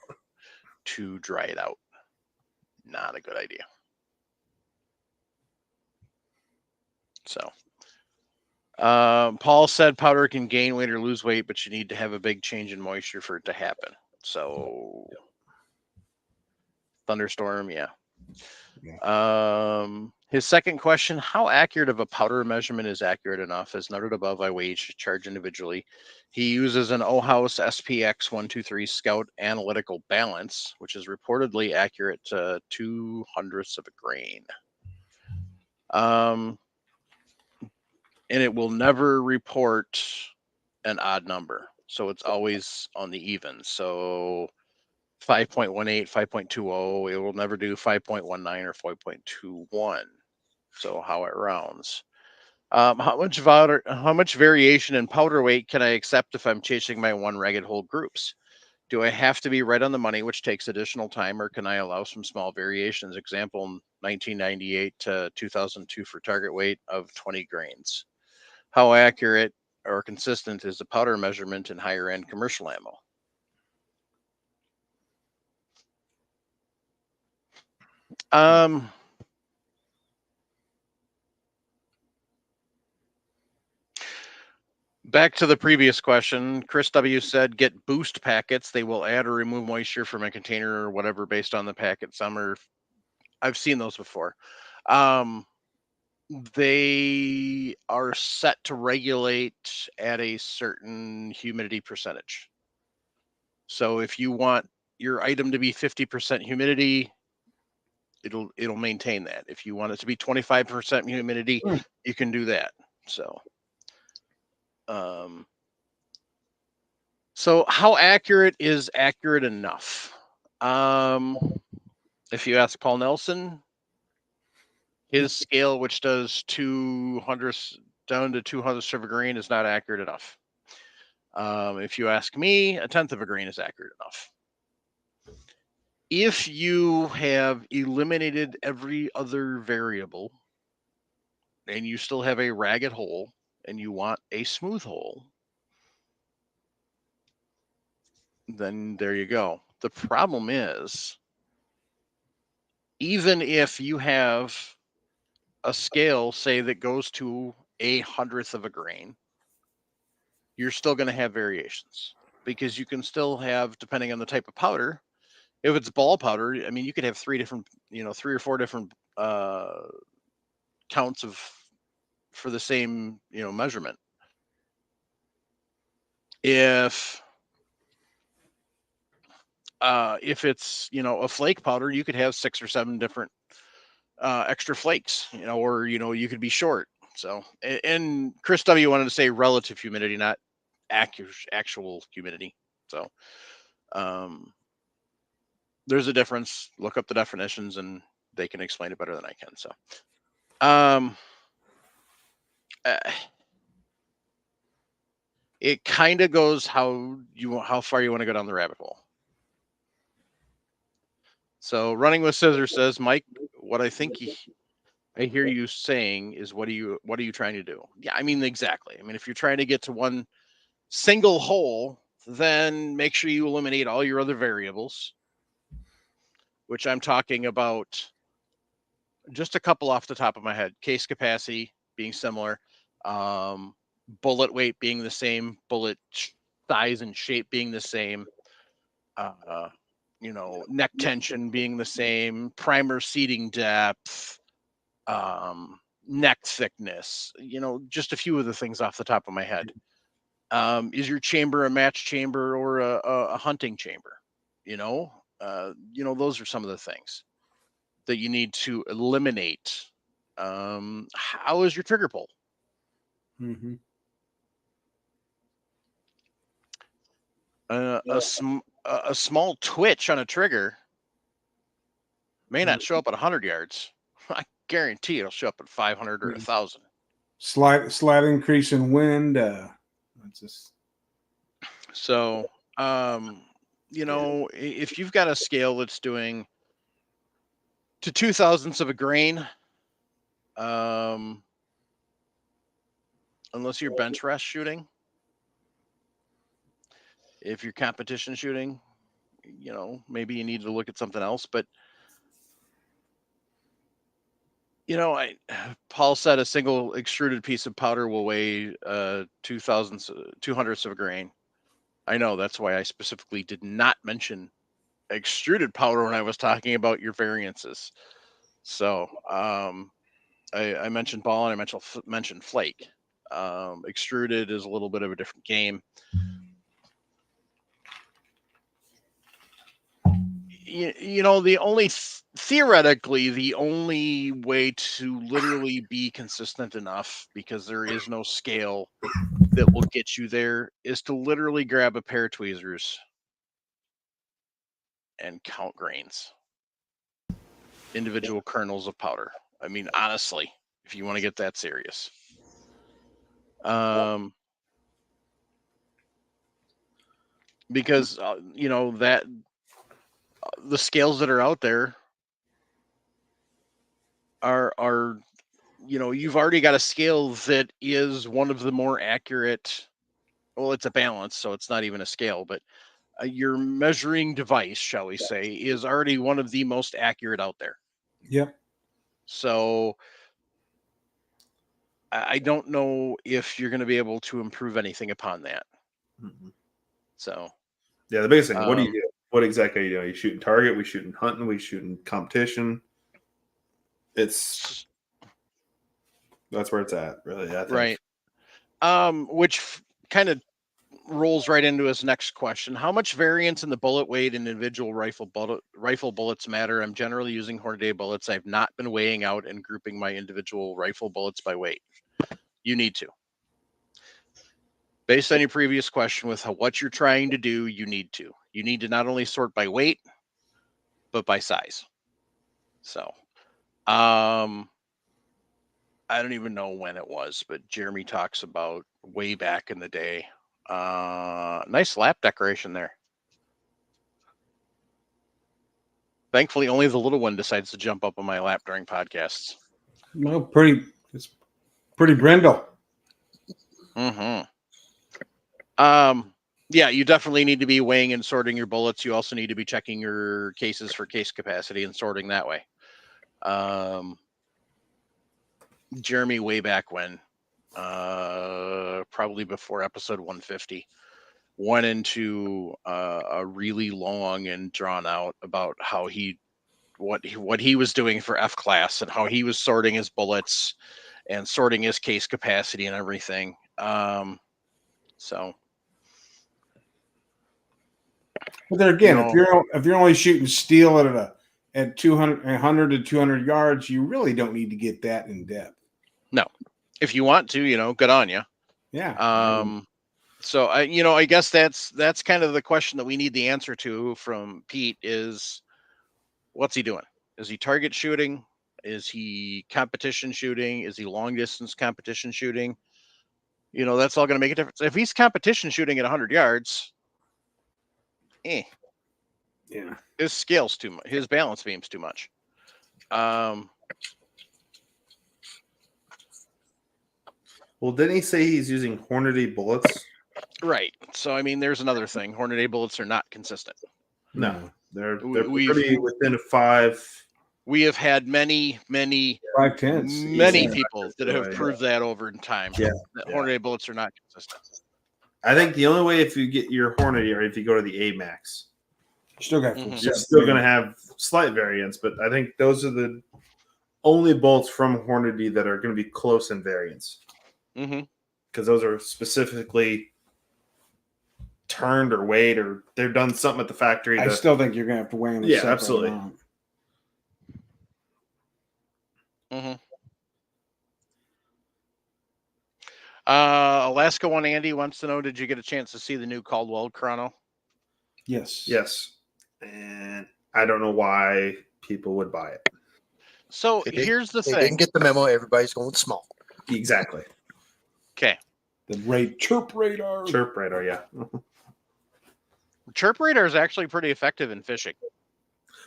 to dry it out. Not a good idea. So, Paul said powder can gain weight or lose weight, but you need to have a big change in moisture for it to happen. So, thunderstorm, yeah. His second question, how accurate of a powder measurement is accurate enough? As noted above, I weigh each charge individually. He uses an Ohaus SPX 123 Scout analytical balance, which is reportedly accurate to 0.02 of a grain. And it will never report an odd number. So it's always on the even. So 5.18, 5.20, it will never do 5.19 or 5.21. So how it rounds. How much variation in powder weight can I accept if I'm chasing my one ragged hole groups? Do I have to be right on the money, which takes additional time, or can I allow some small variations? Example, 1998 to 2002 for target weight of 20 grains. How accurate or consistent is the powder measurement in higher end commercial ammo? Back to the previous question, Chris W said get boost packets. They will add or remove moisture from a container or whatever based on the packet. I've seen those before. They are set to regulate at a certain humidity percentage. So if you want your item to be 50% humidity, it'll maintain that. If you want it to be 25% humidity, you can do that. So how accurate is accurate enough? If you ask Paul Nelson, his scale, which does 200 down to 200ths of a grain, is not accurate enough. If you ask me, 1/10 of a grain is accurate enough. If you have eliminated every other variable and you still have a ragged hole and you want a smooth hole, then there you go. The problem is, even if you have a scale, say, that goes to 1/100th of a grain, you're still going to have variations because you can still have, depending on the type of powder, if it's ball powder, I mean, you could have 3 or 4 different counts for the same, measurement. If it's, a flake powder, you could have 6 or 7 different extra flakes, or, you could be short. So, and Chris W wanted to say relative humidity, not actual humidity. So, there's a difference. Look up the definitions and they can explain it better than I can. So, it kind of goes how far you want to go down the rabbit hole. So Running with Scissors says, Mike, what I think I hear you saying is, what are you trying to do? Yeah, I mean, exactly. I mean, if you're trying to get to one single hole, then make sure you eliminate all your other variables, which I'm talking about just a couple off the top of my head. Case capacity being similar, bullet weight being the same, bullet size and shape being the same, neck tension being the same, primer seating depth, neck thickness, just a few of the things off the top of my head. Is your chamber a match chamber or a hunting chamber? Those are some of the things that you need to eliminate. How is your trigger pull? Mm-hmm. A small twitch on a trigger may not show up at 100 yards. I guarantee it'll show up at 500 or 1,000. Slight increase in wind. So, if you've got a scale that's doing to 2,000ths of a grain, unless you're bench rest shooting, if you're competition shooting, maybe you need to look at something else. But Paul said a single extruded piece of powder will weigh 200ths of a grain. I know, that's why I specifically did not mention extruded powder when I was talking about your variances. So I mentioned ball and I mentioned flake. Extruded is a little bit of a different game. Theoretically, the only way to literally be consistent enough, because there is no scale that will get you there, is to literally grab a pair of tweezers and count grains, individual kernels of powder. I mean, honestly, if you want to get that serious. Because you know that the scales that are out there are you know, you've already got a scale that is one of the more accurate. Well, it's a balance, so it's not even a scale, but your measuring device, shall we say, is already one of the most accurate out there. Yep. So I don't know if you're going to be able to improve anything upon that. Mhm. So Yeah, the biggest thing. What do you do? What exactly are you doing? Are you shooting target? We shooting hunting? We shooting competition? That's where it's at, really. I think. right. Which kind of rolls right into his next question. How much variance in the bullet weight in individual rifle bullets matter? I'm generally using Hornady bullets. I've not been weighing out and grouping my individual rifle bullets by weight. You need to. Based on your previous question with what you're trying to do, you need to. You need to not only sort by weight, but by size. So, I don't even know when it was, but Jeremy talks about way back in the day. Nice lap decoration there. Thankfully, only the little one decides to jump up on my lap during podcasts. No, it's pretty brindle. Mm-hmm. Yeah, you definitely need to be weighing and sorting your bullets. You also need to be checking your cases for case capacity and sorting that way. Jeremy, way back when, probably before episode 150, went into a really long and drawn out about how what he was doing for F class and how he was sorting his bullets and sorting his case capacity and everything. So, But then again, you know, if you're only shooting steel at 200, 100 to 200 yards, you really don't need to get that in depth. no, if you want to, you know, good on you. Yeah. So I guess that's kind of the question that we need the answer to from Pete is, what's he doing? Is he target shooting? Is he competition shooting? Is he long distance competition shooting? You know, that's all going to make a difference. If he's competition shooting at 100 yards, Yeah. his scale's too much. His balance beam's too much. Well, didn't he say he's using Hornady bullets? Right. So I mean, there's another thing. Hornady bullets are not consistent. No, they're We've- pretty within a 5. We have had many 5/10. many Yeah. people that have Right. proved that over in time. Yeah. That Yeah. Hornady bullets are not consistent. I think the only way if you get your Hornady or if you go to the AMAX, Still got Mhm. you're still going to have slight variance, but I think those are the only bolts from Hornady that are going to be close in variance Mm-hmm. because those are specifically turned or weighed or they're done something at the factory. I still think you're going to have to weigh them. a Yeah, separate absolutely. amount. Mm-hmm. Alaska One Andy wants to know: did you get a chance to see the new Caldwell chrono? Yes. And I don't know why people would buy it. So here's the They thing. didn't get the memo. Everybody's going small. Exactly. Okay. The chirp radar. Chirp radar, yeah. Chirp radar is actually pretty effective in fishing.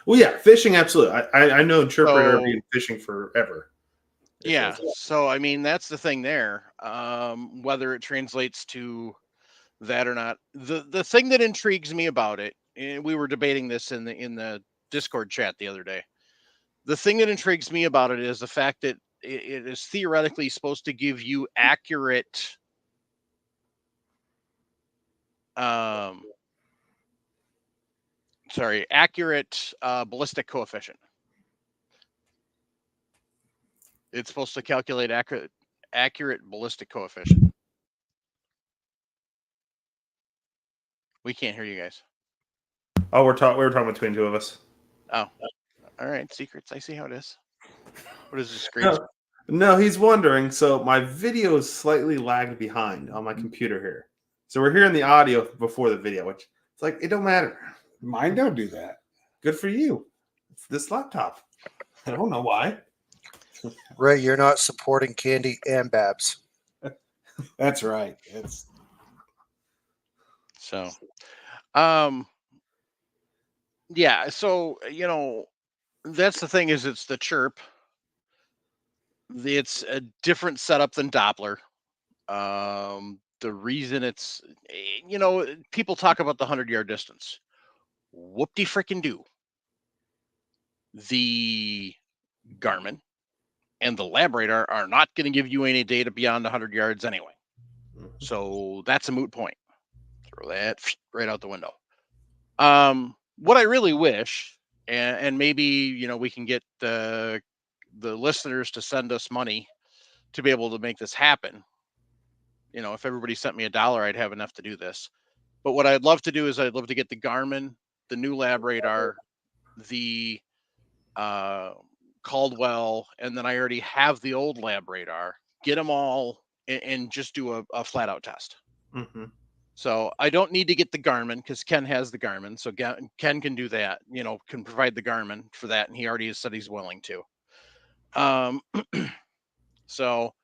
Well, yeah, fishing, absolutely. I know chirp radar been fishing forever. Yeah. So I mean, that's the thing there. Whether it translates to that or not, the thing that intrigues me about it, and we were debating this in the Discord chat the other day. The thing that intrigues me about it is the fact that it is theoretically supposed to give you accurate ballistic coefficient. It's supposed to calculate accurate ballistic coefficient. We can't hear you guys. Oh, we were talking between two of us. Oh, all right. Secrets. I see how it is. What is this green? No, he's wondering. So my video is slightly lagged behind on my computer here. So we're hearing the audio before the video, which it's like, it don't matter. Mine don't do that. Good for you. It's this laptop. I don't know why. Ray, you're not supporting Candy and Babs. That's right. It's So, um, yeah. So that's the thing is it's the chirp. It's a different setup than Doppler. The reason it's people talk about the 100-yard distance. Whoop de freaking do. The Garmin and the lab radar are not going to give you any data beyond 100 yards anyway. So that's a moot point. Throw that right out the window. What I really wish, and maybe we can get the listeners to send us money to be able to make this happen. If everybody sent me $1, I'd have enough to do this. But what I'd love to do is I'd love to get the Garmin, the new lab radar, the Caldwell, and then I already have the old lab radar. Get them all and just do a flat out test. Mm-hmm. So I don't need to get the Garmin because Ken has the Garmin. So Ken can do that, can provide the Garmin for that. And he already has said he's willing to. So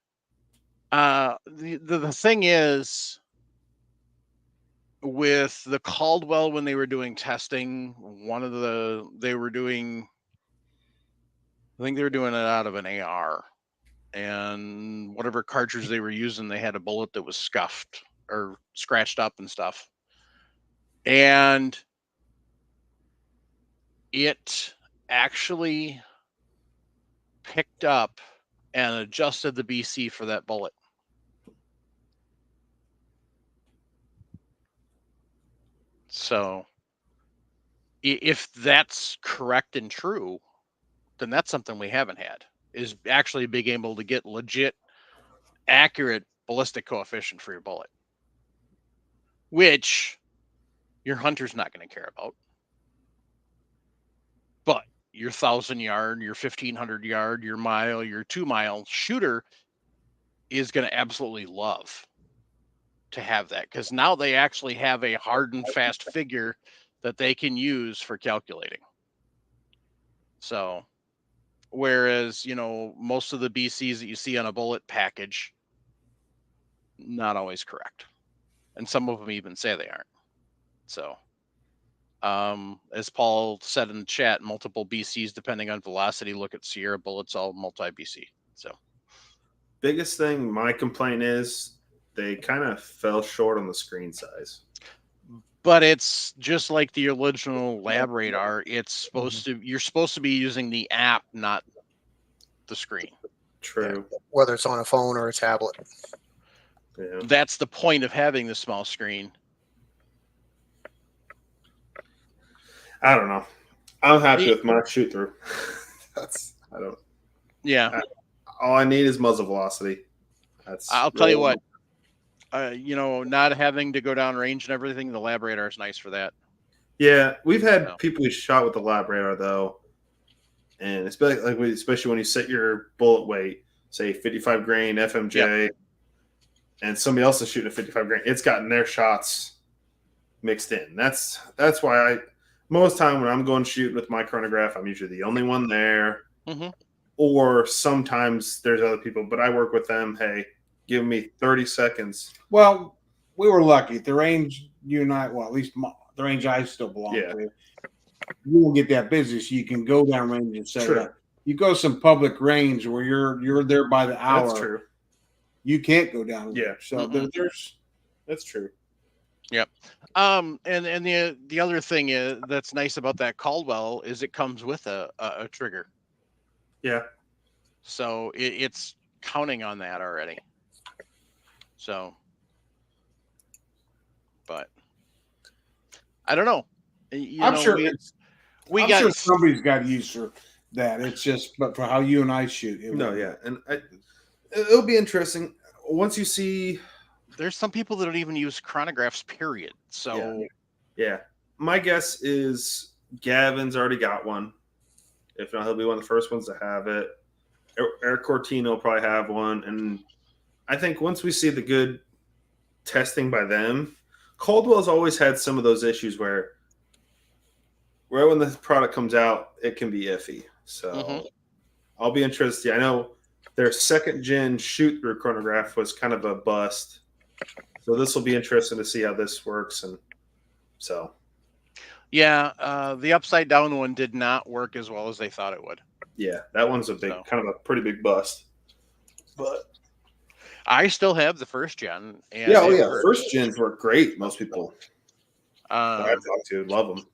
the thing is with the Caldwell, when they were doing testing, they were doing it out of an AR, and whatever cartridge they were using, they had a bullet that was scuffed or scratched up and stuff. And it actually picked up and adjusted the BC for that bullet. So if that's correct and true, then that's something we haven't had, is actually being able to get legit, accurate ballistic coefficient for your bullet, which your hunter's not going to care about. But your 1,000-yard, your 1,500-yard, your mile, your 2-mile shooter is going to absolutely love to have that, because now they actually have a hard and fast figure that they can use for calculating. So whereas, most of the BCs that you see on a bullet package, not always correct. And some of them even say they aren't. So, as Paul said in the chat, multiple BCs depending on velocity. Look at Sierra bullets, all multi-BC. So, biggest thing, my complaint is they kind of fell short on the screen size. But it's just like the original lab radar. It's supposed to. You're supposed to be using the app, not the screen. True. Yeah, whether it's on a phone or a tablet. Yeah. That's the point of having the small screen. I don't know. I'm happy with my shoot through. Yeah. All I need is muzzle velocity. I'll tell you what. Not having to go down range and everything, the lab radar is nice for that. Yeah, we've had people who shot with the lab radar though, and especially when you set your bullet weight, say 55 grain FMJ, and somebody else is shooting a 55 grain, it's gotten their shots mixed in. That's why most time when I'm going shoot with my chronograph, I'm usually the only one there, or sometimes there's other people, but I work with them. Hey, give me 30 seconds. Well, we were lucky. The range you and I, well, at least the range I still belong to, you won't get that busy, so you can go down range and set it up. You go some public range where you're there by the hour. That's true. You can't go down. Yeah. So that's true. Yep. And the other thing that's nice about that Caldwell is it comes with a trigger. Yeah. So it's counting on that already. So, but I don't know. I'm sure somebody's got use for that. It's just, but for how you and I shoot. And it'll be interesting once you see. There's some people that don't even use chronographs, period. So, yeah. My guess is Gavin's already got one. If not, he'll be one of the first ones to have it. Eric Cortino will probably have one. And I think once we see the good testing by them, Caldwell's always had some of those issues where right when the product comes out, it can be iffy. So I'll be interested. I know their second gen shoot through chronograph was kind of a bust, so this will be interesting to see how this works. And so, Yeah, the upside down one did not work as well as they thought it would. yeah, that one's a big, kind of a pretty big bust. But I still have the first gen. And yeah, first gens work great. Most people that I Um, talk to love them.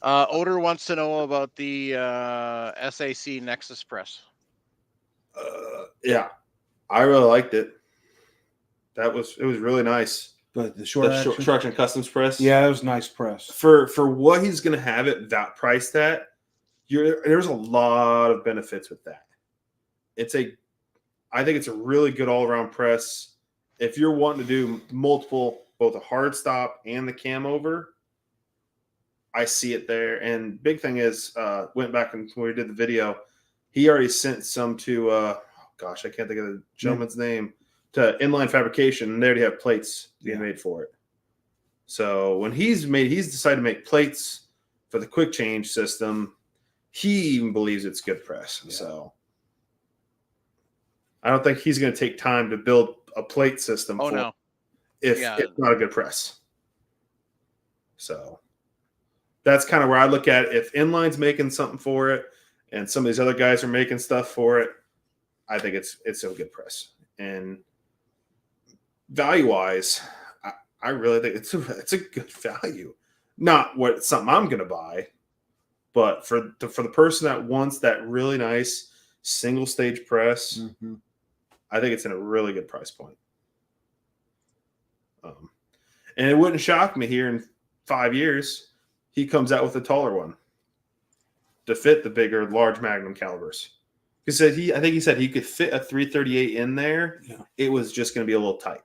Oder wants to know about the SAC Nexus press. Yeah, I really liked it. It was really nice. The short action customs press. Yeah, it was nice press for what he's going to have it that priced at. There's a lot of benefits with that. I think it's a really good all around press. If you're wanting to do multiple, both a hard stop and the cam over, I see it there. And big thing is, went back and when we did the video, he already sent some to, I can't think of the gentleman's name, to Inline Fabrication, and they already have plates being made for it. So when he's decided to make plates for the quick change system, he even believes it's good press. Yeah. So I don't think he's going to take time to build a plate system if it's not a good press. So that's kind of where I look at it. If Inline's making something for it and some of these other guys are making stuff for it, I think it's a good press. And value-wise, I really think it's a good value. Not something I'm going to buy, but for the person that wants that really nice single stage press, I think it's in a really good price point. And it wouldn't shock me here in 5 years he comes out with a taller one to fit the bigger, large Magnum calibers. I think he said he could fit a 338 in there. Yeah. It was just going to be a little tight.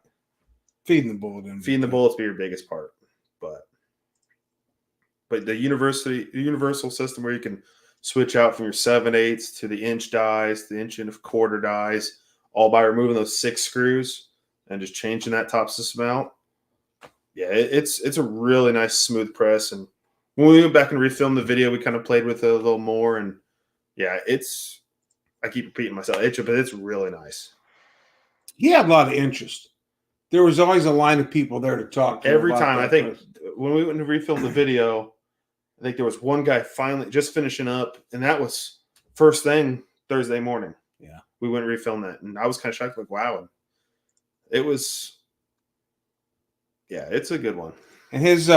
Feeding the bullet in. Feeding the bullets be your biggest part, but the universal system where you can switch out from your 7/8 to the inch dies, the inch and a quarter dies, all by removing those 6 screws and just changing that top system out. Yeah, it's a really nice smooth press. And when we went back and refilmed the video, we kind of played with it a little more. And yeah, I keep repeating myself, but it's really nice. He had a lot of interest. There was always a line of people there to talk to. Every time, I think, when we went to refilm the video, I think there was one guy finally just finishing up, and that was first thing Thursday morning. Yeah. We went and refilmed that, and I was kind of shocked, like, wow. And it was, yeah, it's a good one. And his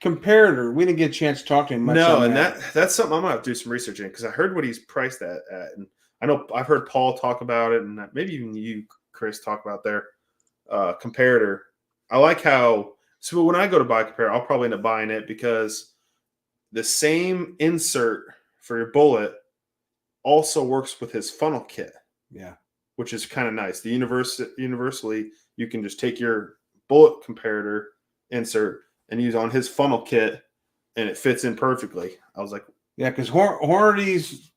comparator, we didn't get a chance to talk to him much. No, and that's something I'm going to have to do some research in, because I heard what he's priced at. And I know I've heard Paul talk about it, and maybe even you, Chris, talk about their comparator. I like how, so when I go to buy a comparator, I'll probably end up buying it because the same insert for your bullet also works with his funnel kit. Yeah. Which is kind of nice. The universally, you can just take your bullet comparator insert and use on his funnel kit, and it fits in perfectly. I was like, yeah, because Hornady's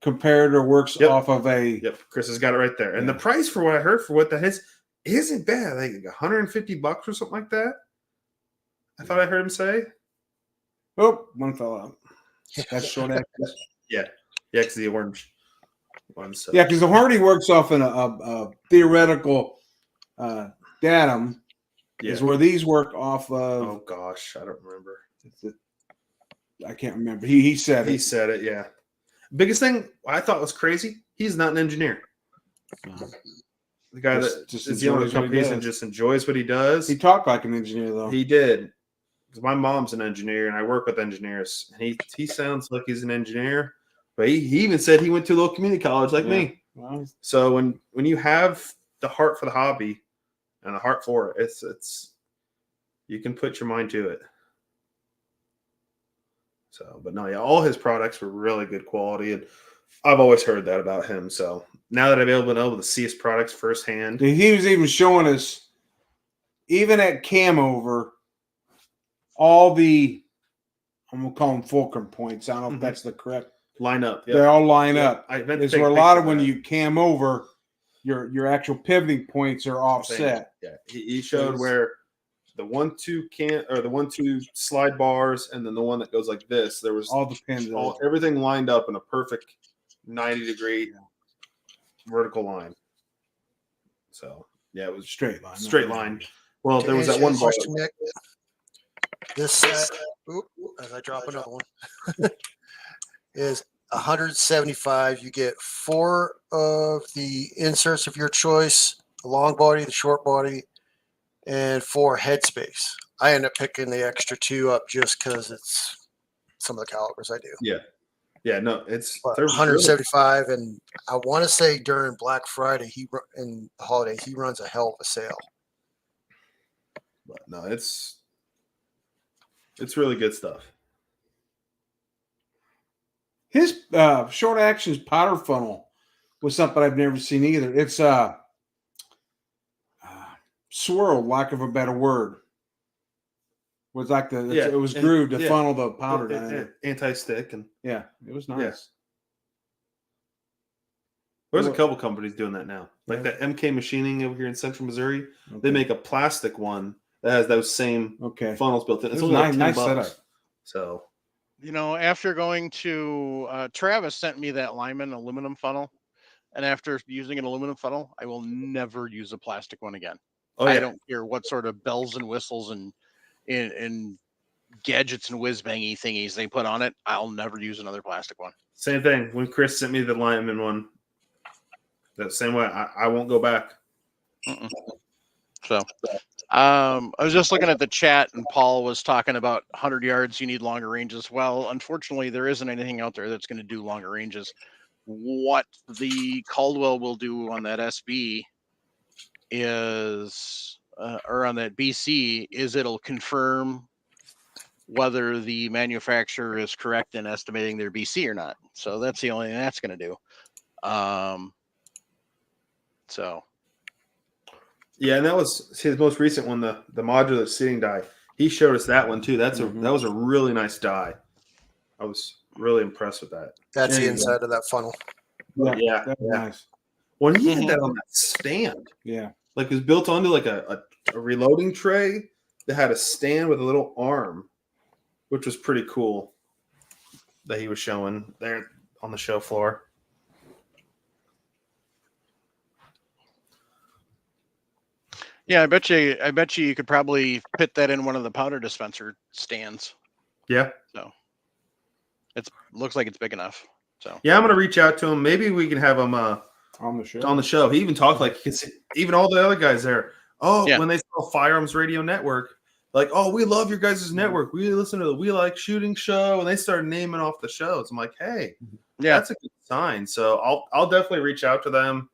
comparator works off of a. Yep, Chris has got it right there. And the price for what I heard for what that is isn't bad. I think $150 or something like that. I thought I heard him say. Oh, one fell out. That's short axis. Yeah, because the orange one. So. Yeah, because the Hardy works off in a theoretical datum. Is where these work off of. Oh gosh, I don't remember. I can't remember. He said it. He said it. Yeah. Biggest thing I thought was crazy. He's not an engineer. No. The guy that just is the owner of companies and just enjoys what he does. He talked like an engineer, though. He did. Because my mom's an engineer, and I work with engineers. And he sounds like he's an engineer, but he even said he went to a little community college like me. Well, so when you have the heart for the hobby and the heart for it, it's you can put your mind to it. So, but no, yeah, all his products were really good quality, and I've always heard that about him. So now that I've been able to see his products firsthand, he was even showing us, even at Camover, all the, I'm gonna call them fulcrum points. I don't know if that's the correct lineup. Yep. They all line up. It's where a lot of when you cam over, your actual pivoting points are offset. Yeah, he showed where the 1-2 can or the 1-2 slide bars, and then the one that goes like this. There was All depends on everything lined up in a perfect 90-degree vertical line. So yeah, it was straight line. straight line. Well, To there was answer that one your bar. question, Nick, this set, as I drop another one, is 175. You get 4 of the inserts of your choice, the long body, the short body, and 4 headspace. I end up picking the extra 2 up just because it's some of the calibers I do. Yeah, no, it's But they're 175, and I want to say during Black Friday and the holidays he runs a hell of a sale. But no, it's really good stuff. His short actions powder funnel was something I've never seen either. It's swirled, lack of a better word. Was like it was grooved to funnel the powder down there. Anti-stick, and Yeah, it was nice. Yeah. There's a couple companies doing that now. Like that MK Machining over here in Central Missouri. Okay. They make a plastic one that has those same funnels built in. It's only like $10. Setup. So, after going to Travis sent me that Lyman aluminum funnel, and after using an aluminum funnel, I will never use a plastic one again. I don't care what sort of bells and whistles and gadgets and whiz-bangy thingies they put on it. I'll never use another plastic one. Same thing. When Chris sent me the Lyman one, that same way, I won't go back. Mm-mm. So, I was just looking at the chat, and Paul was talking about 100 yards. You need longer ranges. Well, unfortunately, there isn't anything out there that's going to do longer ranges. What the Caldwell will do on that SB is, or on that BC, is it'll confirm whether the manufacturer is correct in estimating their BC or not. So that's the only thing that's going to do. Yeah, and that was his most recent one, the modular seating die. He showed us that one too. That was a really nice die. I was really impressed with that. That's the inside of that funnel. Yeah, that's nice. When he had that on that stand, like it was built onto like a reloading tray that had a stand with a little arm, which was pretty cool. That he was showing there on the show floor. Yeah, I bet you could probably fit that in one of the powder dispenser stands. Yeah. So it looks like it's big enough. So yeah, I'm gonna reach out to him. Maybe we can have him on the show. On the show, he even talked like even all the other guys there. When they saw Firearms Radio Network, like, we love your guys' network. We listen to the We Like Shooting show, and they started naming off the shows. I'm like, hey, that's a good sign. So I'll definitely reach out to them.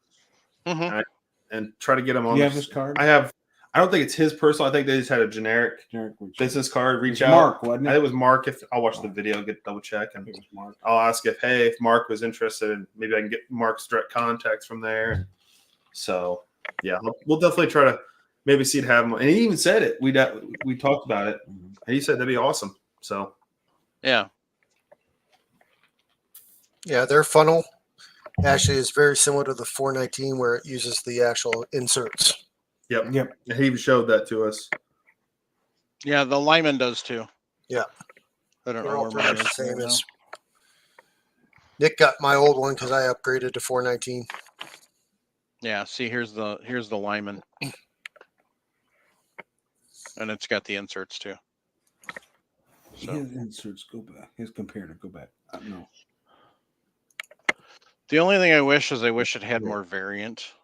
And try to get him on. You have his card? I don't think it's his personal. I think they just had a generic business card. Reach out. Mark, wasn't it? I think it was Mark. I'll watch the video, get double check, and I'll ask if Mark was interested. Maybe I can get Mark's direct contacts from there. So yeah, we'll definitely try to maybe see it have him. And he even said it. We talked about it. And he said that'd be awesome. So yeah, their funnel actually is very similar to the 419 where it uses the actual inserts. Yep. And he showed that to us. Yeah, the Lyman does too. Yeah. I don't know where mine is. Same as Nick got my old one because I upgraded to 419. Yeah, see here's the Lyman. And it's got the inserts too. So. His inserts go back. His comparator go back. No. The only thing I wish it had more variant.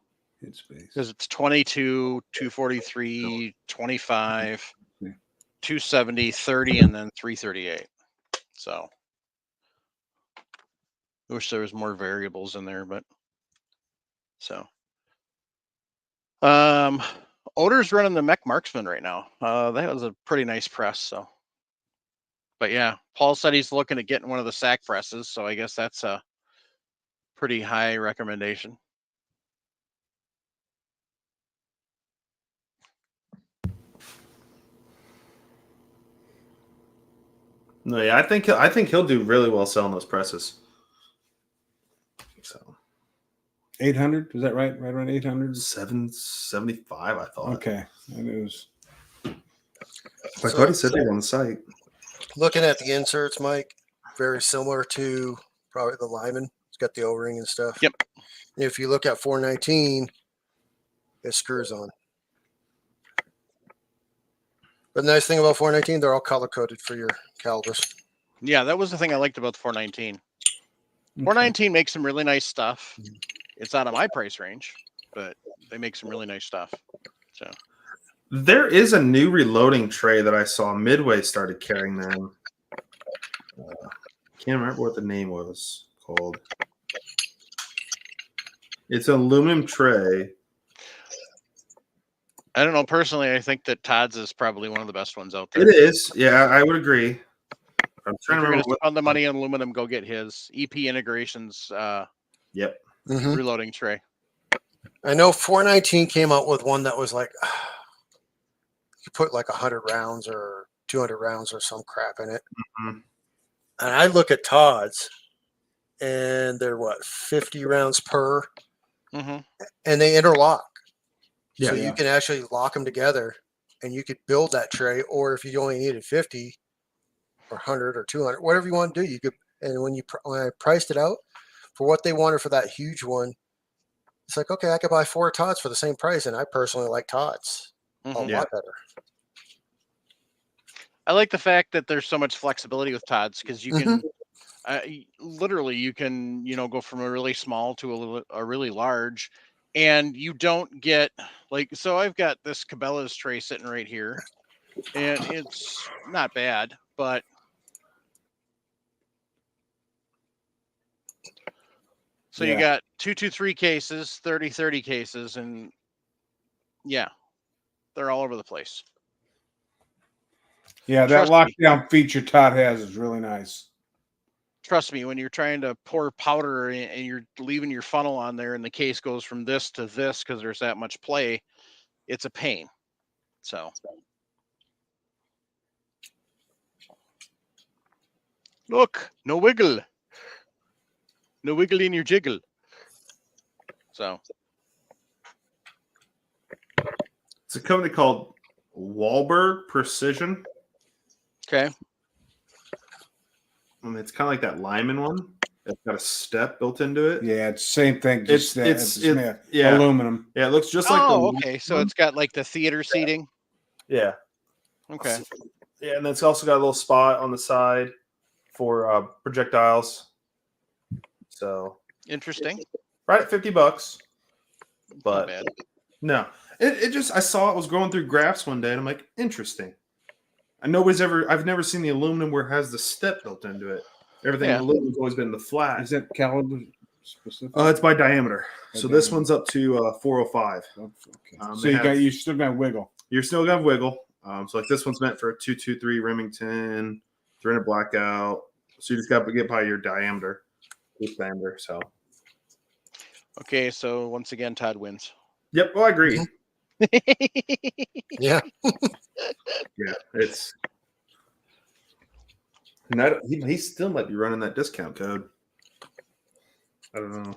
Because it's 22, 243, 25, 270, 30, and then 338. So I wish there was more variables in there, but so. Odor's running the Mech Marksman right now. That was a pretty nice press. So, but yeah, Paul said he's looking at getting one of the sack presses. So I guess that's a pretty high recommendation. No, yeah, I think he'll do really well selling those presses. So 800, is that right? Right around 800? 775, I thought. Okay, and it was My So- buddy said they were on the site. Looking at the inserts, Mike, very similar to probably the Lyman. It's got the O-ring and stuff. Yep. If you look at 419, it screws on. But the nice thing about 419, they're all color coded for your calibers. Yeah, that was the thing I liked about the 419. 419 makes some really nice stuff. It's out of my price range, but they make some really nice stuff. So There is a new reloading tray that I saw. Midway started carrying them. Can't remember what the name was called. It's an aluminum tray. I don't know. Personally, I think that Todd's is probably one of the best ones out there. It is. Yeah, I would agree. I'm If trying you're to going remember to what. spend the money on aluminum, go get his EP Integrations Yep. Mhm. reloading tray. I know 419 came out with one that was like, you put like 100 rounds or 200 rounds or some crap in it. Mhm. And I look at Todd's and they're what, 50 rounds per, Mm-hmm. and they interlock. Yeah. So you can actually lock them together and you could build that tray. Or if you only needed 50 or 100 or 200, whatever you want to do, you could. And when I priced it out for what they wanted for that huge one, it's like, okay, I could buy 4 Todds for the same price. And I personally like Todds a Mhm. lot better. I like the fact that there's so much flexibility with Todd's because you Mhm. can literally you can go from a really small to a really large, and you don't get like so. I've got this Cabela's tray sitting right here, and it's not bad, but so you Yeah. got 223 cases, 30 cases, and yeah, they're all over the place. Yeah, that Trust me. lockdown feature Todd has is really nice. Trust me, when you're trying to pour powder and you're leaving your funnel on there and the case goes from this to this because there's that much play, it's a pain. So look, no wiggle. No wiggle in your jiggle. So It's a company called Wahlberg Precision. okay. And it's kind of like that Lyman one. It's got a step built into it. Yeah, it's the same thing. It's- Just it's- it's it- yeah. aluminum. Yeah, it looks just like the Oh, Lyman okay. So one. it's got like the theater seating. Yeah. Okay. Yeah, and it's also got a little spot on the side for projectiles. So Interesting. right at $50. Not But bad. no. It just I saw it was going through graphs one day and I'm like, interesting. And I've never seen the aluminum where it has the step built into it. Everything Yeah. aluminum's always been the flat. Is that caliber specific? It's by diameter. By So this diameter. one's up to 405. Okay. they So have- you still got wiggle. You're still gonna have wiggle. So like this one's meant for a 223 Remington, 300 blackout. So you just got to get by your diameter, each diameter. So Okay, so once again, Todd wins. yep, well I agree. Yeah. Yeah, it's and he still might be running that discount code. I don't know.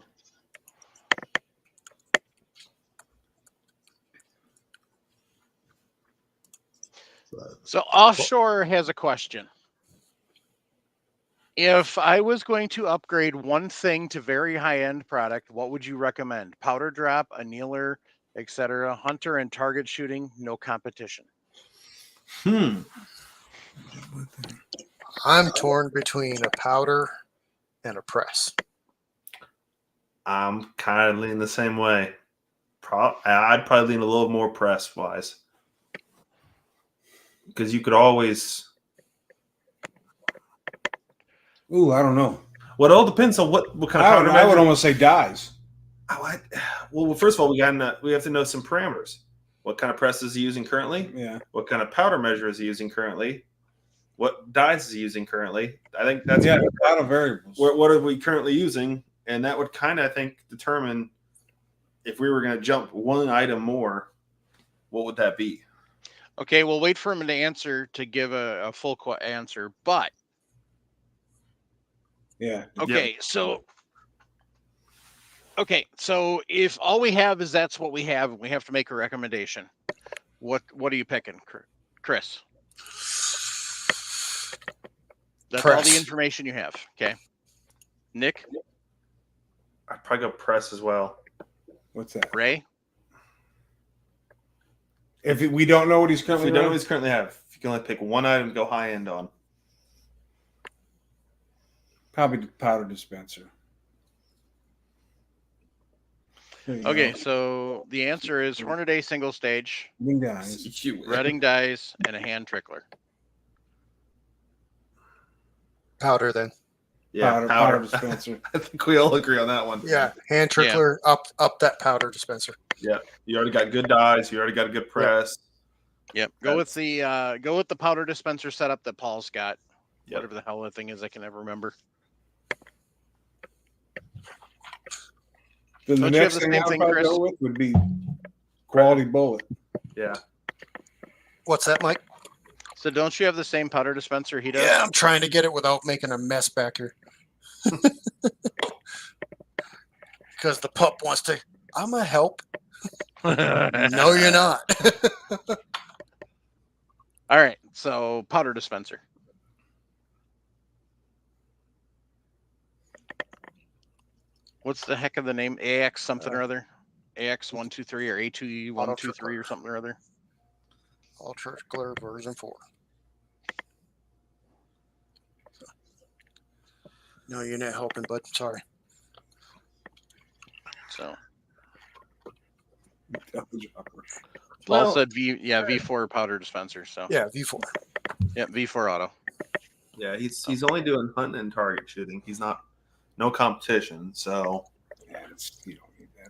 So Offshore has a question. If I was going to upgrade one thing to very high-end product, what would you recommend? Powder drop, annealer, etc. Hunter and target shooting, no competition. I'm torn between a powder and a press. I'm kind of leaning the same way. I'd probably lean a little more press wise because you could always. Ooh, I don't know. Well, it all depends on what kind of powder. I would almost say dies. Well, first of all, we have to know some parameters. What kind of press is he using currently? Yeah. What kind of powder measure is he using currently? What dyes is he using currently? I think that's a lot of variables. What are we currently using? And that would kind of, I think, determine if we were going to jump one item more, what would that be? Okay, we'll wait for him to answer to give a full answer. But Yeah. okay, so if all we have is that's what we have, and we have to make a recommendation. What are you picking, Chris? That's all the Press. information you have. Okay. Nick, I'd probably go press as well. What's that? Ray, If we don't know what he's If currently we don't know what running, he's currently have, if you can only pick one item to go high end on. probably the powder dispenser. There you Okay, go. so the answer is Hornaday single stage, Ring dice. Redding dies, and a hand trickler. Powder then. Yeah, Powder dispenser. I think we all agree on that one. Yeah, hand trickler up that powder dispenser. Yeah. You already got good dies. You already got a good press. Yep. Go with the powder dispenser setup that Paul's got. Yep. Whatever the hell that thing is, I can never remember. Then the Don't you have next the thing same I would thing, probably Chris? go with would be quality bullet. Yeah. What's that, Mike? So don't you have the same powder dispenser he does? Yeah, I'm trying to get it without making a mess back here. Because the pup wants to. I'm gonna help. No, you're not. All right. So powder dispenser. What's the heck of the name? AX something or other? AX 123 or A2E 123 or something or other? Ultra Clear version 4. No, you're not helping, bud. Sorry. So Well, Paul said V4 powder dispenser. So Yeah, V4. yeah, V4 auto. Yeah, he's only doing hunting and target shooting. He's not no competition. So yeah, you don't need that.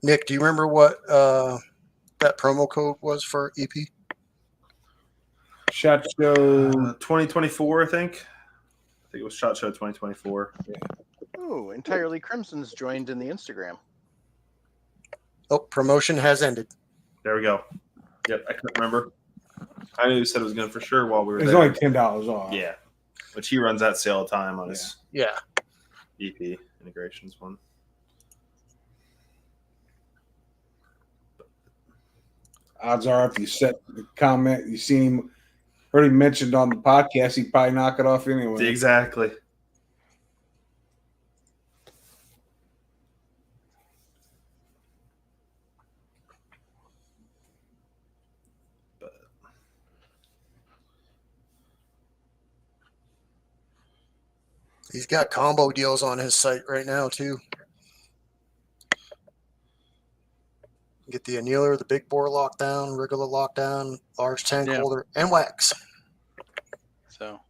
Nick, do you remember what that promo code was for EP? Shot Show. 2024, I think it was Shot Show 2024. Oh, Entirely Crimson's joined in the Instagram. Oh, promotion has ended. There we go. Yep, I couldn't remember. I knew he said it was going for sure while we were It's there. only $10 off. Yeah, which he runs that sale all the time on his Yeah. EP integrations one. Odds are, if you set the comment, you seen him, heard him mentioned on the podcast, he'd probably knock it off anyway. Exactly. He's got combo deals on his site right now, too. Get the annealer, the big bore lockdown, regular lockdown, large tank holder, and wax. So,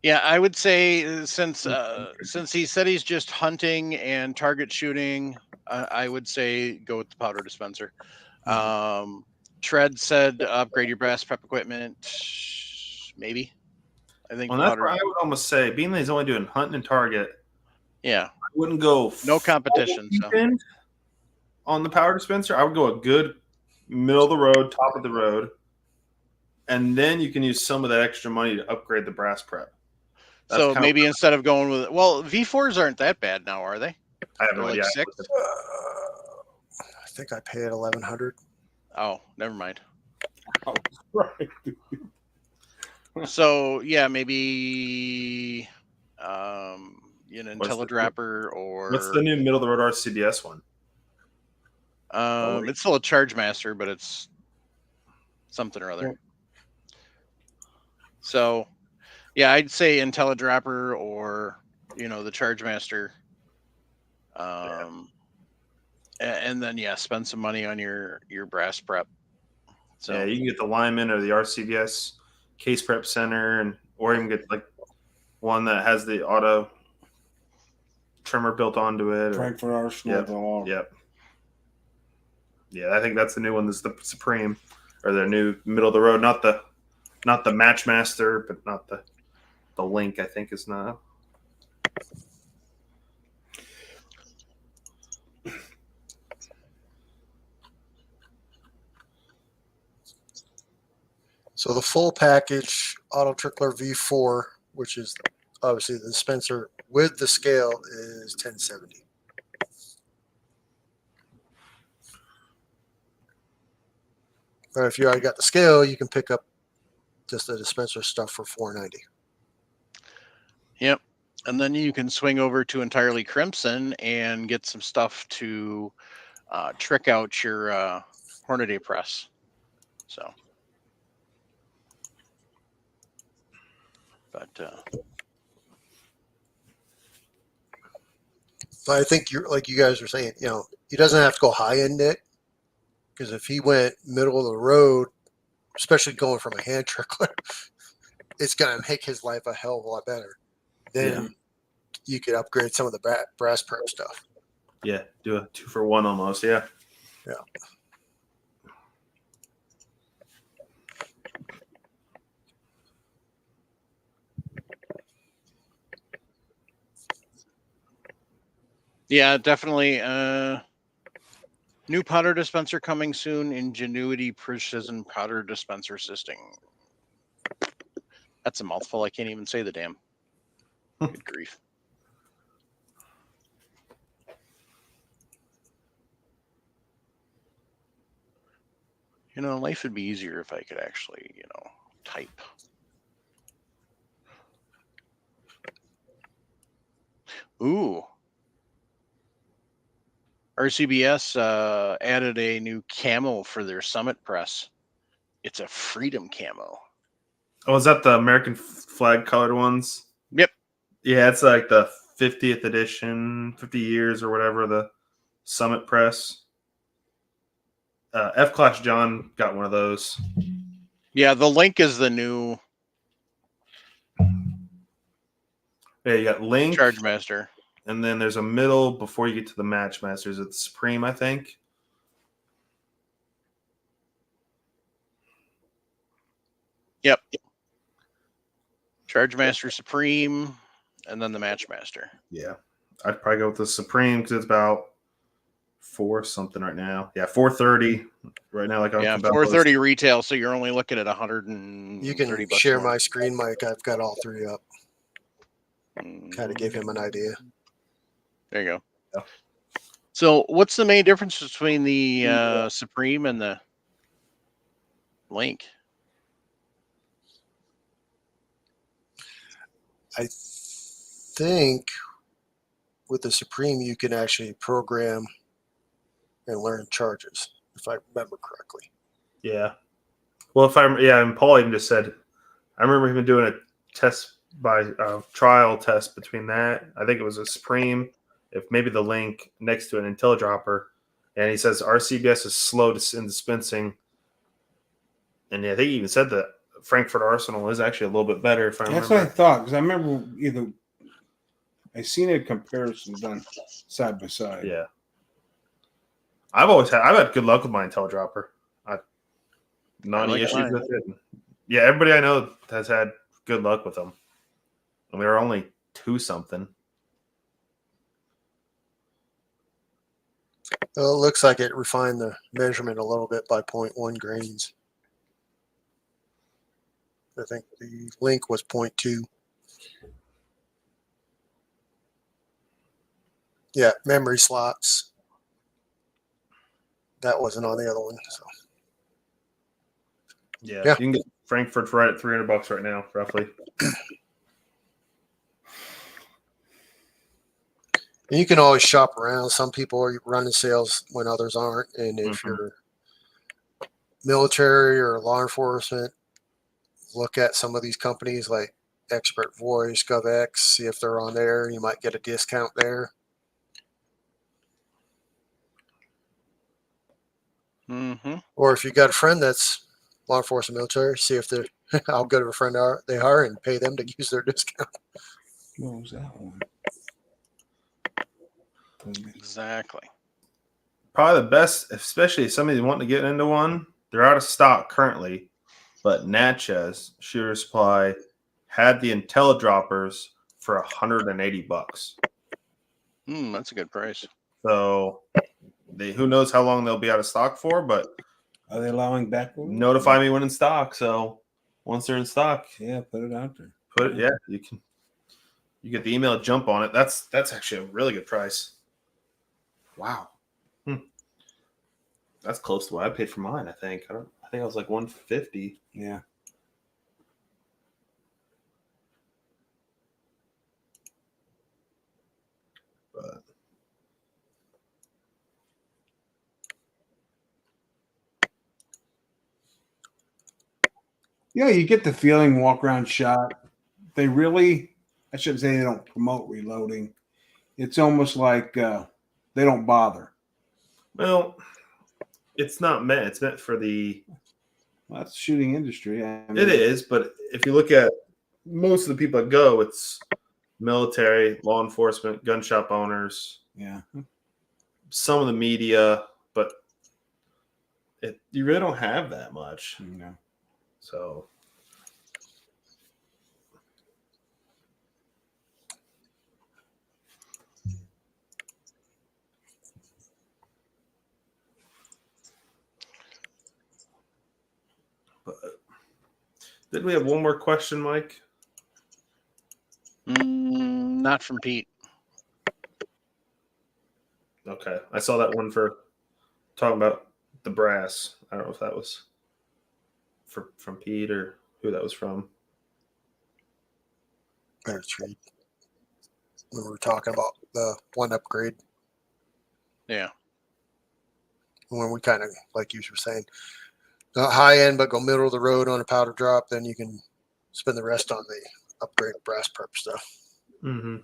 yeah, I would say since he said he's just hunting and target shooting, I would say go with the powder dispenser. Tread said upgrade your brass prep equipment. Maybe. I think. Well, that's where I would almost say, being that he's only doing hunting and target. Yeah. I wouldn't go no competition. So. On the powder dispenser, I would go a good middle of the road, top of the road, and then you can use some of that extra money to upgrade the brass prep. That's so maybe instead of going with V4s aren't that bad now, are they? I have no idea. Like 6? I think I paid $1,100. Oh, never mind. Oh, right. So yeah, maybe IntelliDropper or what's the new middle of the road RCBS one? It's still a Charge Master, but it's something or other. Yeah. So yeah, I'd say IntelliDropper or the Charge Master. And then spend some money on your brass prep. So yeah, you can get the Lyman or the RCBS Case Prep Center, or you can get like one that has the auto trimmer built onto it. Frankfurt Arsenal. Yep. Yeah, I think that's the new one. This is the Supreme, or their new middle of the road. Not the Matchmaster, but not the Link. I think is now. So the full package Auto Trickler V4, which is obviously the dispenser with the scale, is $1,070. Or if you already got the scale, you can pick up just the dispenser stuff for $4.90. Yep. And then you can swing over to Entirely Crimson and get some stuff to trick out your Hornady press. So, but I think you're like you guys were saying, he doesn't have to go high end it, because if he went middle of the road, especially going from a hand trickler, it's gonna make his life a hell of a lot better. Then you could upgrade some of the brass perp stuff. Yeah, do a 2-for-1 almost. Yeah. Yeah. yeah, definitely. New powder dispenser coming soon. Ingenuity Precision Powder Dispenser System. That's a mouthful. I can't even say the damn. Good grief. Life would be easier if I could actually, type. Ooh. RCBS added a new camo for their Summit press. It's a Freedom camo. Oh, is that the American flag colored ones? Yep. Yeah, it's like the 50th edition, 50 years or whatever, the Summit press. F-Class John got one of those. Yeah, the Link is the new Yeah, you got Link. Charge Master. And then there's a middle before you get to the Match Masters. It's Supreme, I think. Yep. Charge Master Supreme, and then the Match Master. Yeah. I'd probably go with the Supreme because it's about $4 something right now. Yeah, $430 right now. Like $430 retail, so you're only looking at $130. You can share my screen, Mike. I've got all three up. Kind of give him an idea. There you go. Yeah. So, what's the main difference between the Supreme and the Link? I think with the Supreme, you can actually program and learn charges, if I remember correctly. Yeah. Well, and Paul even just said, I remember him doing a test trial test between that. I think it was a Supreme, if maybe the Link next to an IntelliDropper. And he says RCBS is slow in dispensing. And I think he even said that Frankfurt Arsenal is actually a little bit better. If I remember. That's what I thought, because I remember I seen a comparison done side by side. Yeah. I've had good luck with my IntelliDropper. Not any issues with it. Yeah, everybody I know has had good luck with them. And we were only 2 something. Well, it looks like it refined the measurement a little bit by 0.1 grains. I think the Link was 0.2. Yeah, memory slots. That wasn't on the other one. So. Yeah. You can get Frankfurt for right at $300 right now, roughly. And you can always shop around. Some people are running sales when others aren't. And if you're military or law enforcement, look at some of these companies like Expert Voice, GovX, see if they're on there. You might get a discount there. Mm-hmm. Or if you got a friend that's law enforcement military, see if they're how good of a friend they are and pay them to use their discount. What was that one? Exactly. Probably the best, especially if somebody's wanting to get into one. They're out of stock currently, but Natchez Shooter Supply had the IntelliDroppers for $180. That's a good price. So who knows how long they'll be out of stock for, but are they allowing back? Notify me when in stock. So once they're in stock, yeah, put it out there. You get the email, jump on it. That's actually a really good price. Wow. That's close to what I paid for mine, I think. I I think it was like 150. Yeah. But Yeah, you get the feeling walk around shot. They really, I shouldn't say they don't promote reloading. It's almost like they don't bother. well, it's not meant. It's meant for the. Well, that's the shooting industry. I mean, It is, but if you look at most of the people that go, it's military, law enforcement, gun shop owners, Yeah. some of the media, but you really don't have that much. No. So but did we have one more question, Mike? Not from Pete. Okay. I saw that one for talking about the brass. I don't know if that was from Pete or who that was from. Let's read. When we were talking about the one upgrade, Yeah. when we kind of, like you were saying, not high end, but go middle of the road on a powder drop, then you can spend the rest on the upgrade brass perp stuff. Mm-hmm.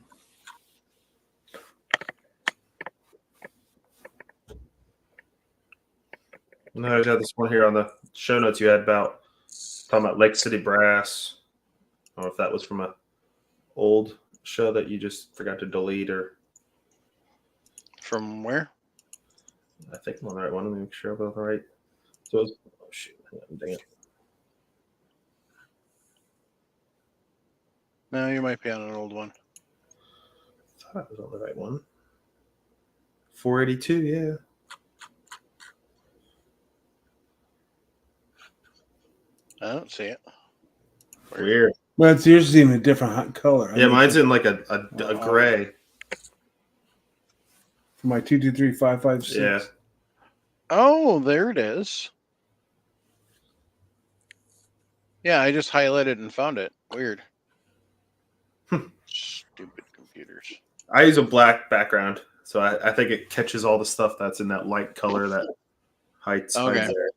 And I got this one here on the show notes you had about talking about Lake City brass. I don't know if that was from a old show that you just forgot to delete, or From where? I think I'm on the right one. Let me make sure I'm on the right. So it was, oh shoot, dang it. No, you might be on an old one. I thought I was on the right one. 482, yeah. I don't see it. Weird. Well, it's usually in a different color. I Yeah, mean, mine's in like a gray. for my 223556. Yeah. Oh, there it is. Yeah, I just highlighted and found it. Weird. Stupid computers. I use a black background, so I think it catches all the stuff that's in that light color that hides Okay. there.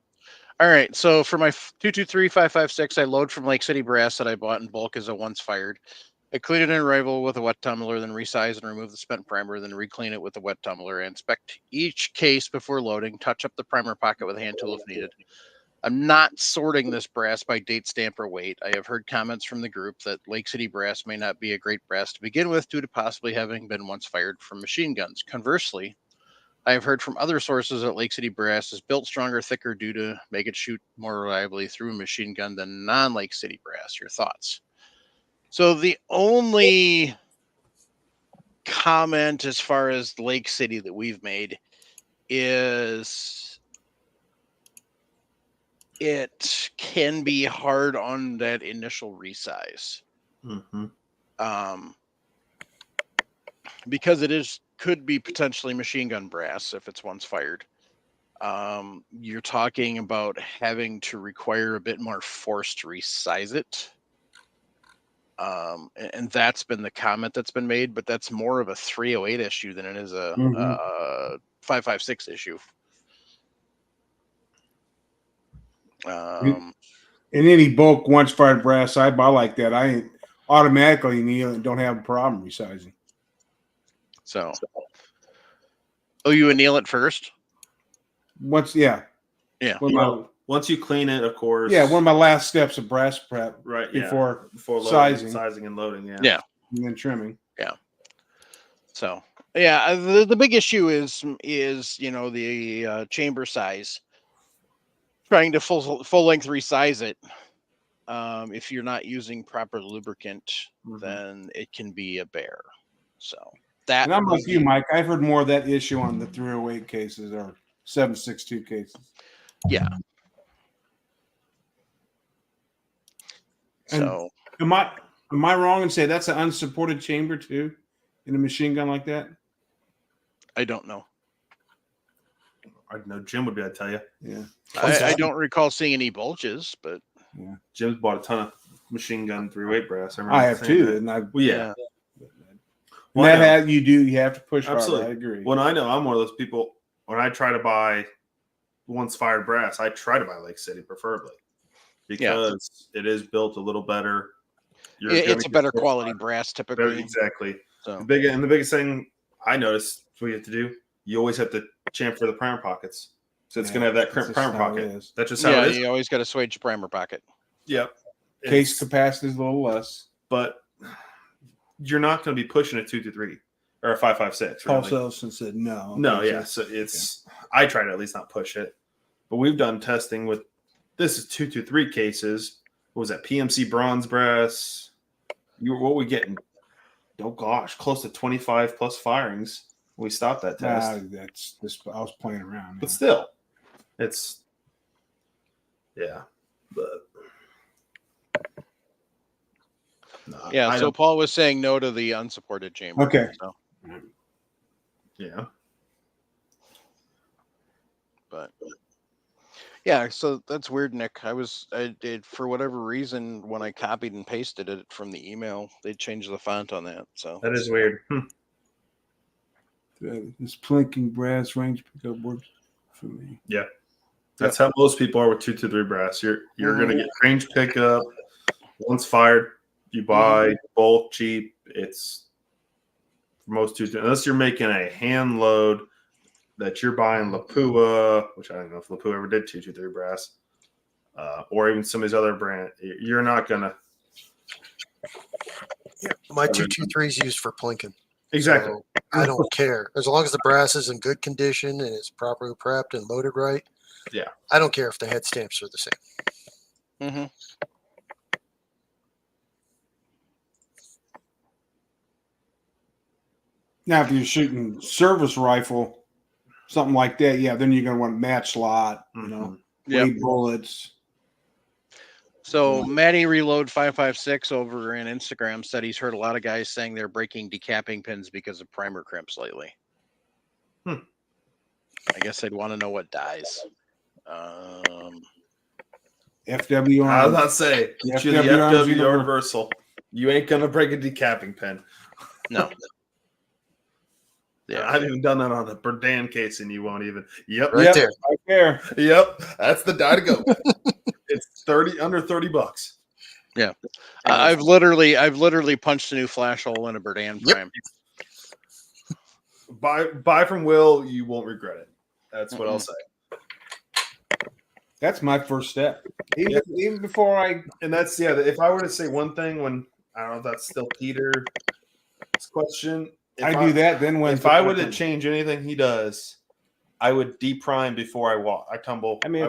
All right, so for my 223556, I load from Lake City brass that I bought in bulk as a once fired. I clean it in arrival with a wet tumbler, then resize and remove the spent primer, then reclean it with a wet tumbler. I inspect each case before loading, touch up the primer pocket with a hand tool if needed. I'm not sorting this brass by date stamp or weight. I have heard comments from the group that Lake City brass may not be a great brass to begin with due to possibly having been once fired from machine guns. Conversely, I have heard from other sources that Lake City brass is built stronger, thicker due to make it shoot more reliably through a machine gun than non-Lake City brass. Your thoughts? So the only comment as far as Lake City that we've made is it can be hard on that initial resize. Mm-hmm. Because it could be potentially machine gun brass if it's once fired. You're talking about having to require a bit more force to resize it. And that's been the comment that's been made, but that's more of a 308 issue than it is a 556 issue. In any bulk once fired brass I buy like that, I automatically kneel and don't have a problem resizing. So, oh, you anneal it first? Once, yeah. Well, once you clean it, of course. Yeah, one of my last steps of brass prep. Right. Before loading, sizing and loading. Yeah. Yeah. And then trimming. Yeah. So, yeah, the big issue is the chamber size. Trying to full length resize it. If you're not using proper lubricant, then it can be a bear. So that. And I'm like you, Mike. I've heard more of that issue on the 308 cases or 762 cases. Yeah. And so am I wrong and say that's an unsupported chamber too in a machine gun like that? I don't know. I know Jim would be able to tell you. Yeah. I don't recall seeing any bulges, but Jim's bought a ton of machine gun 3-weight brass. I have saying too, that. and I. Well, yeah. And Well, I that know. you have to push Absolutely. harder. I agree. Well, I know I'm one of those people. When I try to buy once fired brass, I try to buy Lake City preferably because it is built a little better. it's a better quality brass typically. Exactly. So The biggest thing I noticed what you have to do, you always have to chamfer the primer pockets. So it's going to have that that's primer just how it pocket. is. That's just how it is. you always got to swage primer pocket. Yep. Case capacity is a little less. But you're not going to be pushing a 223 or a 5.56. Paul Really. Ellison said no. No, Okay, yeah. So it's I try to at least not push it. But we've done testing with this is 223 cases. What was that? PMC bronze brass. What we getting? Oh gosh, close to 25 plus firings. We stopped that test. That's this. I was playing around. But still, it's but no, Yeah, I so don't- Paul was saying no to the unsupported chamber. Okay. So, yeah. but yeah, so that's weird, Nick. I did for whatever reason when I copied and pasted it from the email, they changed the font on that. So That is weird. This plinking brass range pickup works for me. Yeah. That's how most people are with 223 brass. You're gonna get range pickup. Once fired, you buy bulk cheap. It's for most 223 unless you're making a hand load that you're buying Lapua, which I don't know if Lapua ever did 223 brass, or even some of these other brands. You're not gonna. Yeah, my 223 is used for plinking. Exactly. So I don't care as long as the brass is in good condition and it's properly prepped and loaded right. Yeah, I don't care if the head stamps are the same. Now, if you're shooting service rifle, something like that, then you're going to want match slot, weight bullets. So Matty Reload 556 over in Instagram said he's heard a lot of guys saying they're breaking decapping pins because of primer crimps lately. I guess I'd want to know what dies. FW I was arms. about to say, get you the FW arms FW universal. universal. You ain't gonna break a decapping pin. No. Yeah. I've even done that on a Berdan case, and you won't even. Yep, Right there. Right there. Yep, that's the die to go. It's under $30. Yeah. I've literally punched a new flash hole in a Berdan prime. Buy from Will, you won't regret it. That's what I'll say. That's my first step. Even before I. And that's if I were to say one thing, when I don't know if that's still Peter's question. I do that, then when if I were to change anything he does, I would deprime before I walk. I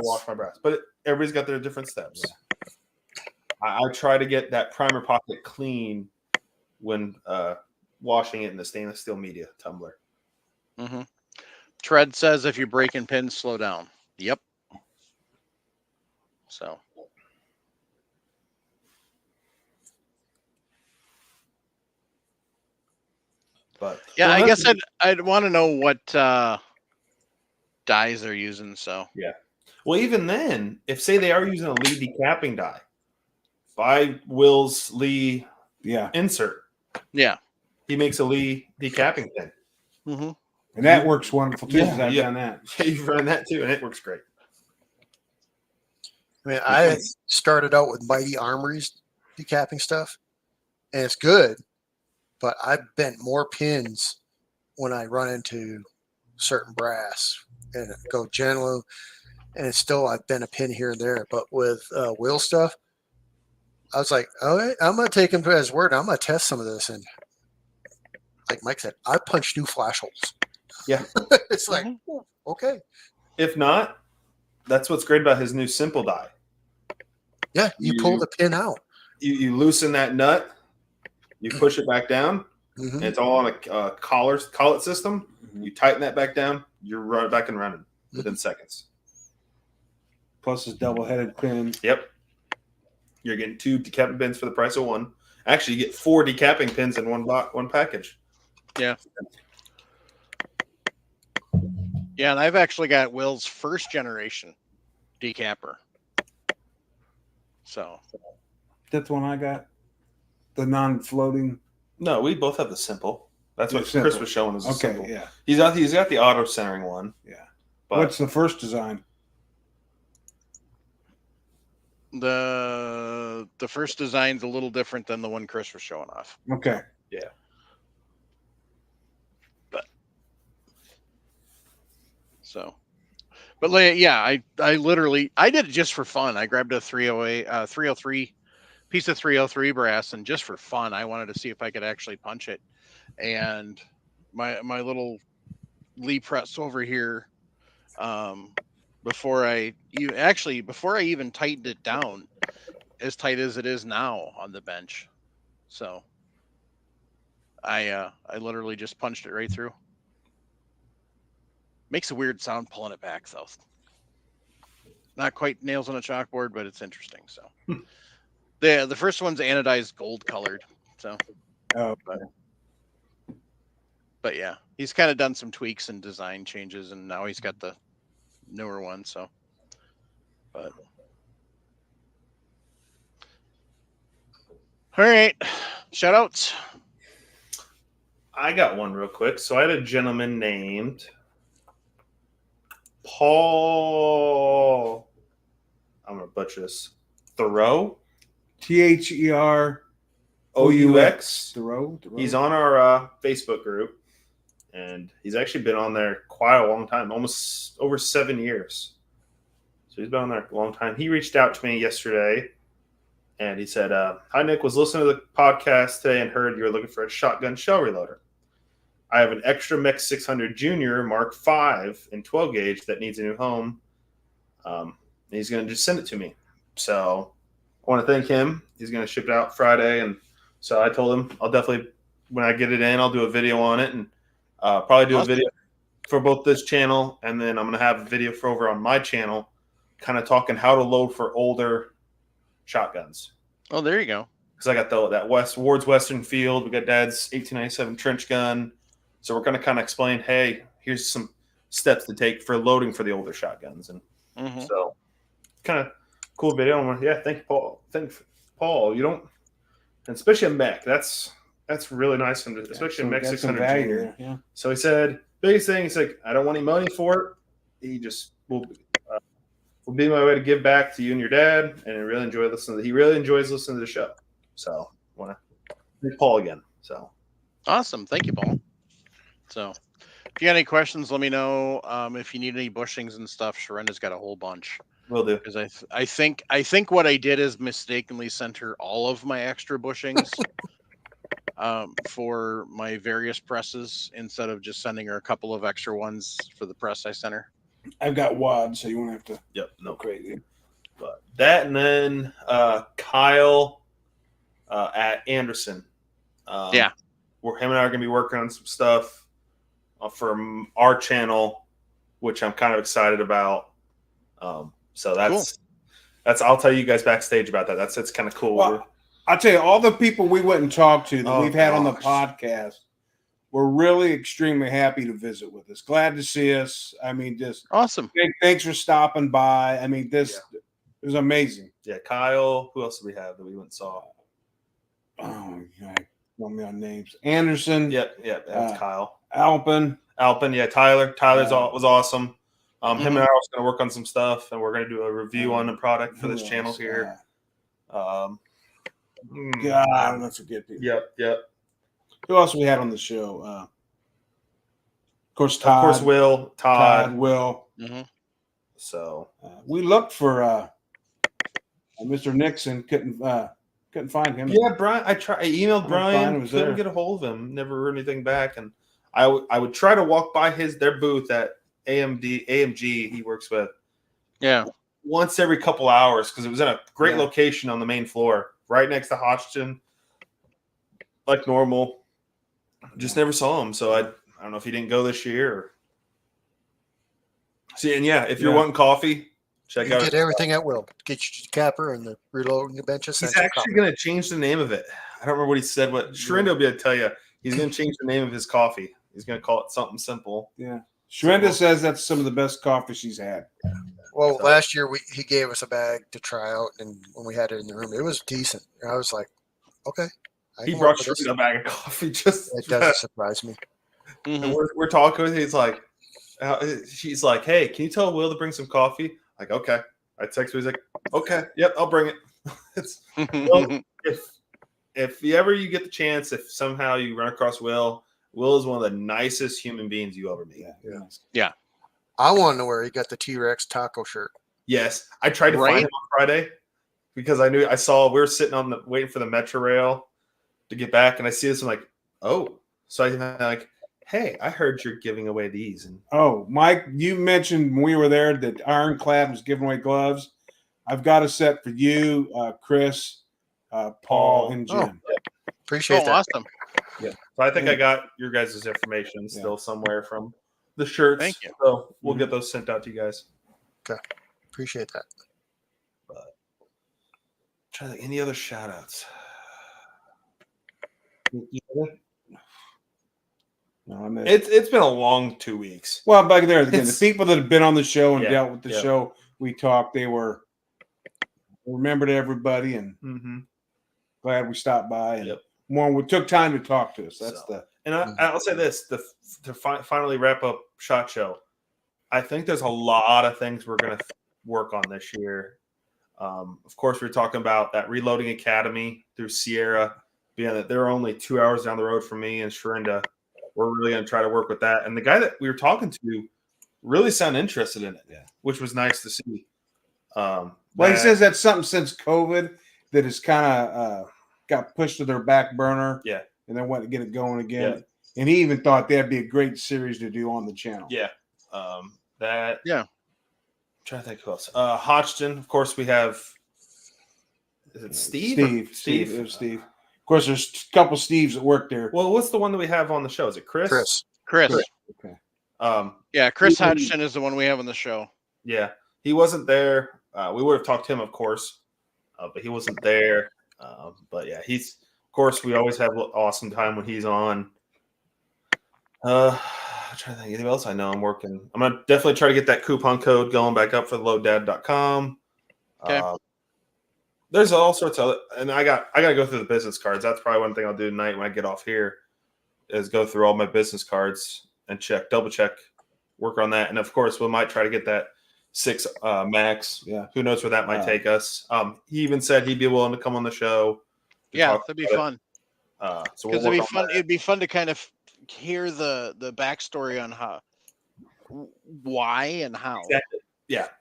wash my brass, but everybody's got their different steps. I try to get that primer pocket clean when washing it in the stainless steel media tumbler. Tread says if you're breaking pins, slow down. Yep. So. But yeah, I guess I'd want to know what dyes they're using. So yeah. Well, even then, if say they are using a Lee decapping die, buy Will's Lee insert. Yeah. He makes a Lee decapping pin. And that works wonderful too. I've done that. You've run that too, and it works great. I mean, I started out with Mighty Armories decapping stuff, and it's good, but I've bent more pins when I run into certain brass and go gentle, and it's still I've bent a pin here and there. But with Will stuff, I was like, all right, I'm going to take him for his word. I'm going to test some of this. And like Mike said, I punch new flash holes. Yeah. It's like, okay. If not, that's what's great about his new simple die. Yeah, you pull the pin out. You loosen that nut, you push it back down, and it's all on a collet system. You tighten that back down, you're right back and running within seconds. Plus his double-headed pin. Yep. You're getting 2 decapping pins for the price of 1. Actually, you get 4 decapping pins in one package. Yeah. Yeah, and I've actually got Will's first generation decapper. So That's the one I got. The non-floating. No, we both have the simple. That's Yeah, what simple. Chris was showing us. Okay, Simple. yeah. He's got the auto centering one. Yeah. But What's the first design? the first design's a little different than the one Chris was showing off. Okay. yeah. So, but yeah, I literally I did it just for fun. I grabbed a 303 piece of 303 brass, and just for fun, I wanted to see if I could actually punch it. And my little Lee press over here, before I even tightened it down as tight as it is now on the bench. So I literally just punched it right through. Makes a weird sound pulling it back, though. Not quite nails on a chalkboard, but it's interesting. So, the first one's anodized gold colored. So, Oh, but yeah, he's kind of done some tweaks and design changes, and now he's got the newer one. So, but all right, shout outs. I got one real quick. So I had a gentleman named Paul. I'm gonna butcher this. Thoreau. THEROUX. Thoreau. He's on our Facebook group, and he's actually been on there quite a long time, almost over 7 years. So he's been on there a long time. He reached out to me yesterday, and he said, "Hi Nick, was listening to the podcast today and heard you were looking for a shotgun shell reloader. I have an extra Mech 600 Junior Mark V in 12 gauge that needs a new home. He's going to just send it to me. So I want to thank him. He's going to ship it out Friday. And so I told him I'll definitely, when I get it in, I'll do a video on it and probably do a video for both this channel. And then I'm going to have a video for over on my channel, kind of talking how to load for older shotguns. Oh, there you go. Because I got that Ward's Western Field. We got Dad's 1897 trench gun. So we're going to kind of explain, hey, here's some steps to take for loading for the older shotguns. And so kind of cool video. Yeah, thank you, Paul. Thank Paul. You don't, and especially a mech. That's really nice. And especially a mech 600 Junior. Yeah. So he said, biggest thing, he's like, I don't want any money for it. He just will be my way to give back to you and your dad. And he really enjoys listening to the show. So I want to thank Paul again. So awesome. Thank you, Paul. So, if you got any questions, let me know. If you need any bushings and stuff, Sharenda's got a whole bunch. Will do. Because I think what I did is mistakenly sent her all of my extra bushings for my various presses instead of just sending her a couple of extra ones for the press I sent her. I've got wads, so you won't have to. Yep. No Crazy. But that, and then Kyle at Anderson. Yeah. Him and I are going to be working on some stuff for our channel, which I'm kind of excited about. So that's cool. I'll tell you guys backstage about that. That's kind of cool. Well, I'll tell you, all the people we went and talked to that we've had on the podcast were really extremely happy to visit with us. Glad to see us. I mean, just awesome. Thanks for stopping by. I mean, this was amazing. Yeah, Kyle. Who else do we have that we went and saw? Oh, want me on names? Anderson. Yep. That's Kyle. Alpin. Yeah, Tyler. Tyler's was awesome. Him and I are also going to work on some stuff, and we're going to do a review on the product for this channel here. God, I don't forget people. Yep. Who else we had on the show? Of course, Todd. Of course, Will. Todd. Will. Mm-hmm. So we looked for Mr. Nixon. Couldn't find him. Yeah, Brian. I emailed Brian. Couldn't get a hold of him. Never heard anything back. And I would try to walk by their booth at AMG he works with. Yeah. Once every couple hours, because it was in a great location on the main floor, right next to Hodgson, like normal. Just never saw him. So I don't know if he didn't go this year. Or... See, and if you're wanting coffee, check out. Get everything at will. Get your capper and the reloading the benches. He's actually going to change the name of it. I don't remember what he said. What Sharinda will be able to tell you. He's going to change the name of his coffee. He's going to call it something simple. Yeah. Shrenda says that's some of the best coffee she's had. Well, last year he gave us a bag to try out, and when we had it in the room, it was decent. I was like, okay. He brought Shrenda a bag of coffee. Just it doesn't surprise me. And we're talking with him. He's like, she's like, hey, can you tell Will to bring some coffee? Like, okay. I text him. He's like, okay, yep, I'll bring it. It's well, if you get the chance, if somehow you run across Will is one of the nicest human beings you ever meet. Yeah. I want to know where he got the T-Rex taco shirt. Yes, I tried to find him on Friday because I saw we were sitting waiting for the Metro Rail to get back, and I see this. I'm like, oh, so I'm like, hey, I heard you're giving away these. And Mike, you mentioned when we were there that Ironclad was giving away gloves. I've got a set for you, Chris, Paul, and Jim. Appreciate that. Awesome. Yeah. So I think I got your guys' information still somewhere from the shirts. Thank you. So we'll get those sent out to you guys. Okay. Appreciate that. But try to think, any other shout outs? No, it's been a long 2 weeks. Well, back there, again, the people that have been on the show and dealt with the Yeah. show, we talked. They remembered everybody, and glad we stopped by. And more, we took time to talk to us. That's And I'll say this: to finally wrap up SHOT Show, I think there's a lot of things we're going to work on this year. Of course, we're talking about that Reloading Academy through Sierra, being that they're only 2 hours down the road from me and Sharinda. We're really going to try to work with that. And the guy that we were talking to really sounded interested in it, which was nice to see. Well, he says that's something since COVID that has kind of got pushed to their back burner. Yeah. And then went to get it going again. Yeah. And he even thought that'd be a great series to do on the channel. Yeah. Yeah. I'm trying to think who else. Hodgson, of course, we have. Is it Steve? Steve. It was Steve. Of course, there's a couple Steves that work there. Well, what's the one that we have on the show? Is it Chris? Chris. Okay. Chris Hodgson is the one we have on the show. Yeah. He wasn't there. We would have talked to him, of course, but he wasn't there. But yeah, of course, we always have an awesome time when he's on. I'm trying to think anything else I know I'm working. I'm going to definitely try to get that coupon code going back up for loaddad.com. Okay. There's all sorts of other, and I got to go through the business cards. That's probably one thing I'll do tonight when I get off here is go through all my business cards and double check, work on that. And of course, we might try to get that 6 max. Yeah. Who knows where that might take us. He even said he'd be willing to come on the show. Yeah, that'd be fun. So because it'd be fun to kind of hear the backstory on why and how. Exactly.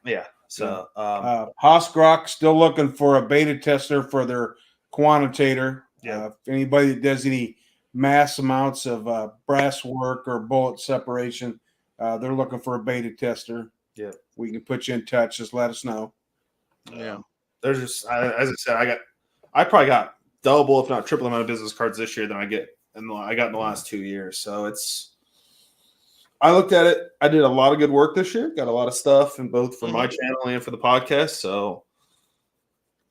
Yeah. So Hosgrock still looking for a beta tester for their quantitator. Yeah. If anybody that does any mass amounts of brass work or bullet separation, they're looking for a beta tester. Yeah, we can put you in touch. Just let us know. Yeah, there's just as I said, I probably got double, if not triple, amount of business cards this year than I got in the last 2 years. So I looked at it. I did a lot of good work this year. Got a lot of stuff, and both for my channel and for the podcast. So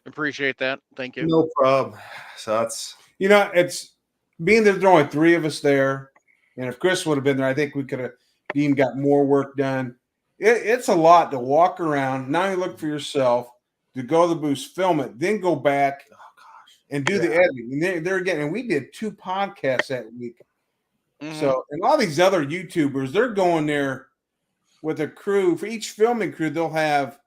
appreciate that. Thank you. No problem. So it's being that there are only 3 of us there, and if Chris would have been there, I think we could have even got more work done. It's a lot to walk around, not only look for yourself, to go to the booth, film it, then go back and do the editing. And they're again, and we did 2 podcasts that week. So, and all these other YouTubers, they're going there with a crew. For each filming crew, they'll have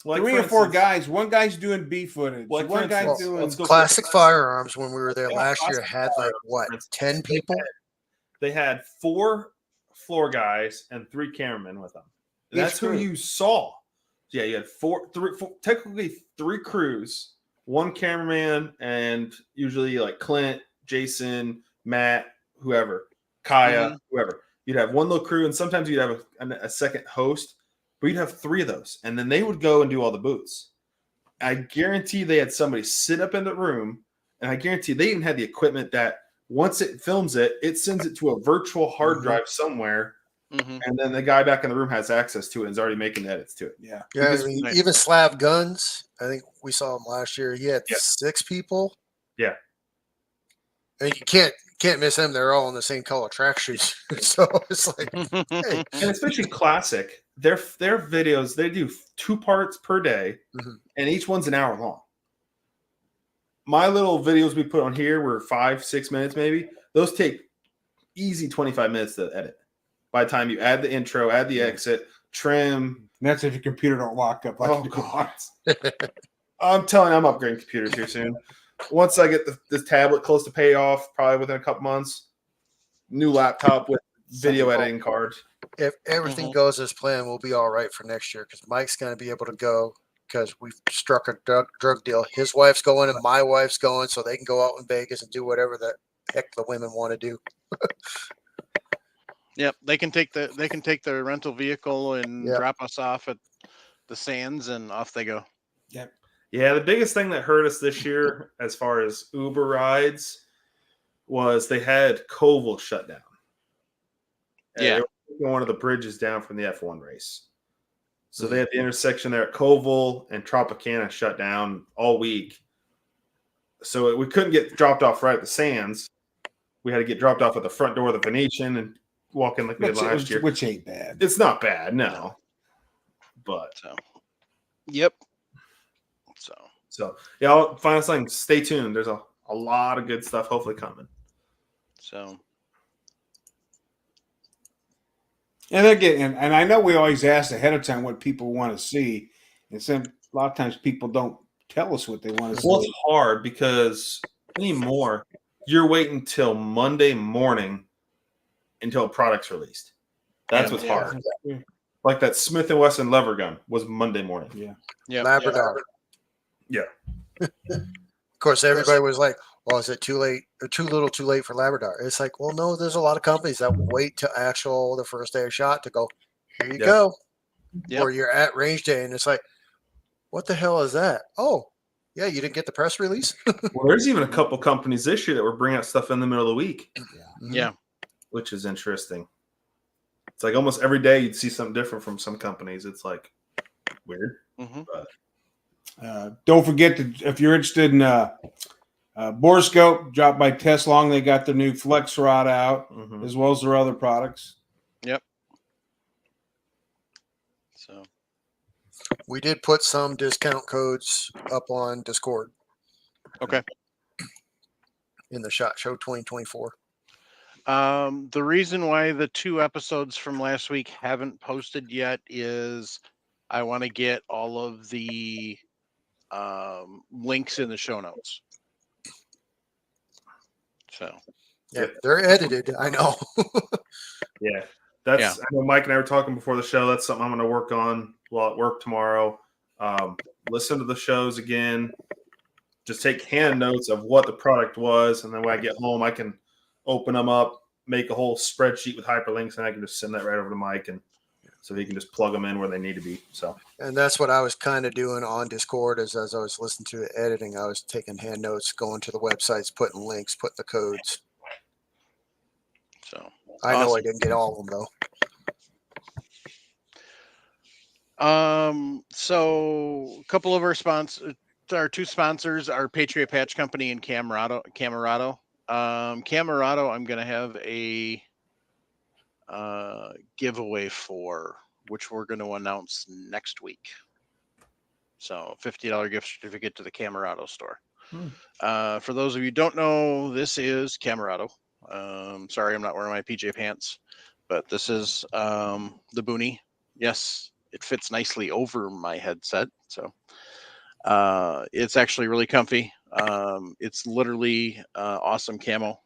3 or 4 guys. One guy's doing B footage. One guy's doing Classic Firearms. When we were there last year, had 10 people. They had 4 floor guys and 3 cameramen with them. And that's who you saw. Yeah, you had 4, technically 3 crews, 1 cameraman, and usually like Clint, Jason, Matt, whoever. Kaya, whoever. You'd have 1 little crew, and sometimes you'd have a second host, but you'd have 3 of those. And then they would go and do all the booths. I guarantee they had somebody sit up in the room, and I guarantee they even had the equipment that once it films it, it sends it to a virtual hard drive somewhere, and then the guy back in the room has access to it and is already making edits to it. Yeah. I mean, even Slav Guns, I think we saw him last year. He had 6 people. Yeah. And you can't can't miss them. They're all in the same color track shoes. So it's like, hey. And especially Classic, their videos, they do 2 parts per day, and each one's an hour long. My little videos we put on here were 5-6 minutes maybe. Those take easy 25 minutes to edit. By the time you add the intro, add the exit, trim. And that's if your computer don't lock up. Like God. I'm telling you, I'm upgrading computers here soon. Once I get this tablet close to pay off, probably within a couple months, new laptop with video editing cards. If everything goes as planned, we'll be all right for next year because Mike's going to be able to go because we've struck a drug deal. His wife's going and my wife's going, so they can go out in Vegas and do whatever the heck the women want to do. Yep, they can take the rental vehicle and drop us off at the Sands, and off they go. Yep. Yeah, the biggest thing that hurt us this year, as far as Uber rides, was they had Koval shut down. And they were taking one of the bridges down from the F1 race. So they had the intersection there at Koval and Tropicana shut down all week. So we couldn't get dropped off right at the Sands. We had to get dropped off at the front door of the Venetian and walk in like we did last year. Which ain't bad. It's not bad, no. But yep. So yeah, I'll find something. Stay tuned. There's a lot of good stuff hopefully coming. So and again, and I know we always ask ahead of time what people want to see, and a lot of times people don't tell us what they want to see. Well, it's hard because anymore you're waiting till Monday morning until a product's released. That's what's hard. Yeah. Like that Smith & Wesson lever gun was Monday morning. Yeah. Labrador. Yeah. Of course, everybody was like, well, is it too late or too little too late for Labrador? It's like, well, no, there's a lot of companies that wait till the first day of shot to go, here you go. Yep. Or you're at range day and it's like, what the hell is that? Oh, yeah, you didn't get the press release? Well, there's even a couple companies this year that were bringing out stuff in the middle of the week. Yeah. Which is interesting. It's like almost every day you'd see something different from some companies. It's like weird. But don't forget to, if you're interested in Borescope, dropped by Test Long. They got their new Flex rod out, as well as their other products. Yep. So we did put some discount codes up on Discord. Okay. In the SHOT Show 2024. The reason why the 2 episodes from last week haven't posted yet is I want to get all of the links in the show notes. So yeah, they're edited. I know. Yeah, I know Mike and I were talking before the show. That's something I'm going to work on while at work tomorrow. Listen to the shows again. Just take hand notes of what the product was, and then when I get home, I can open them up, make a whole spreadsheet with hyperlinks, and I can just send that right over to Mike, and so he can just plug them in where they need to be. So, and that's what I was kind of doing on Discord as I was listening to the editing. I was taking hand notes, going to the websites, putting links, putting the codes. So I know I didn't get all of them though. So a couple of our 2 sponsors are Patriot Patch Company and Camerado. Camerado, I'm going to have a giveaway for, which we're going to announce next week. So $50 gift certificate to the Camerado store. For those of you who don't know, this is Camerado. Sorry, I'm not wearing my PJ pants, but this is the boonie. Yes, it fits nicely over my headset. So it's actually really comfy. It's literally awesome camo.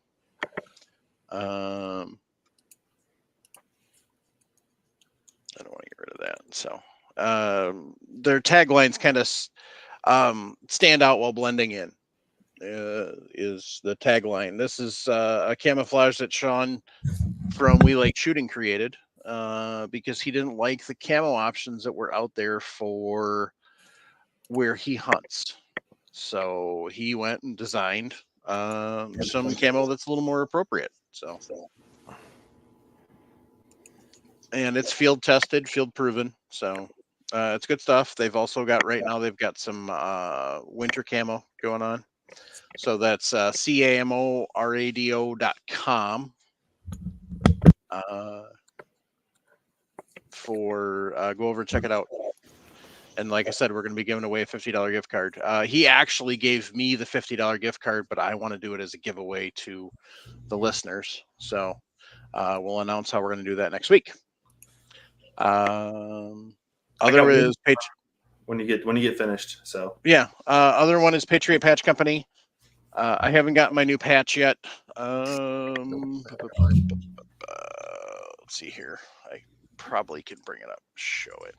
I don't want to get rid of that. So their taglines kind of stand out while blending in. Is the tagline. This is a camouflage that Sean from We Like Shooting created because he didn't like the camo options that were out there for where he hunts. So he went and designed some camo that's a little more appropriate. So, and it's field tested, field proven. So it's good stuff. They've also got right now, they've got some winter camo going on. So that's camorado.com. Go over and check it out. And like I said, we're going to be giving away a $50 gift card. He actually gave me the $50 gift card, but I want to do it as a giveaway to the listeners. So we'll announce how we're going to do that next week. Other is when you get finished. So yeah. Other one is Patriot Patch Company. I haven't gotten my new patch yet. Let's see here. I probably can bring it up, show it.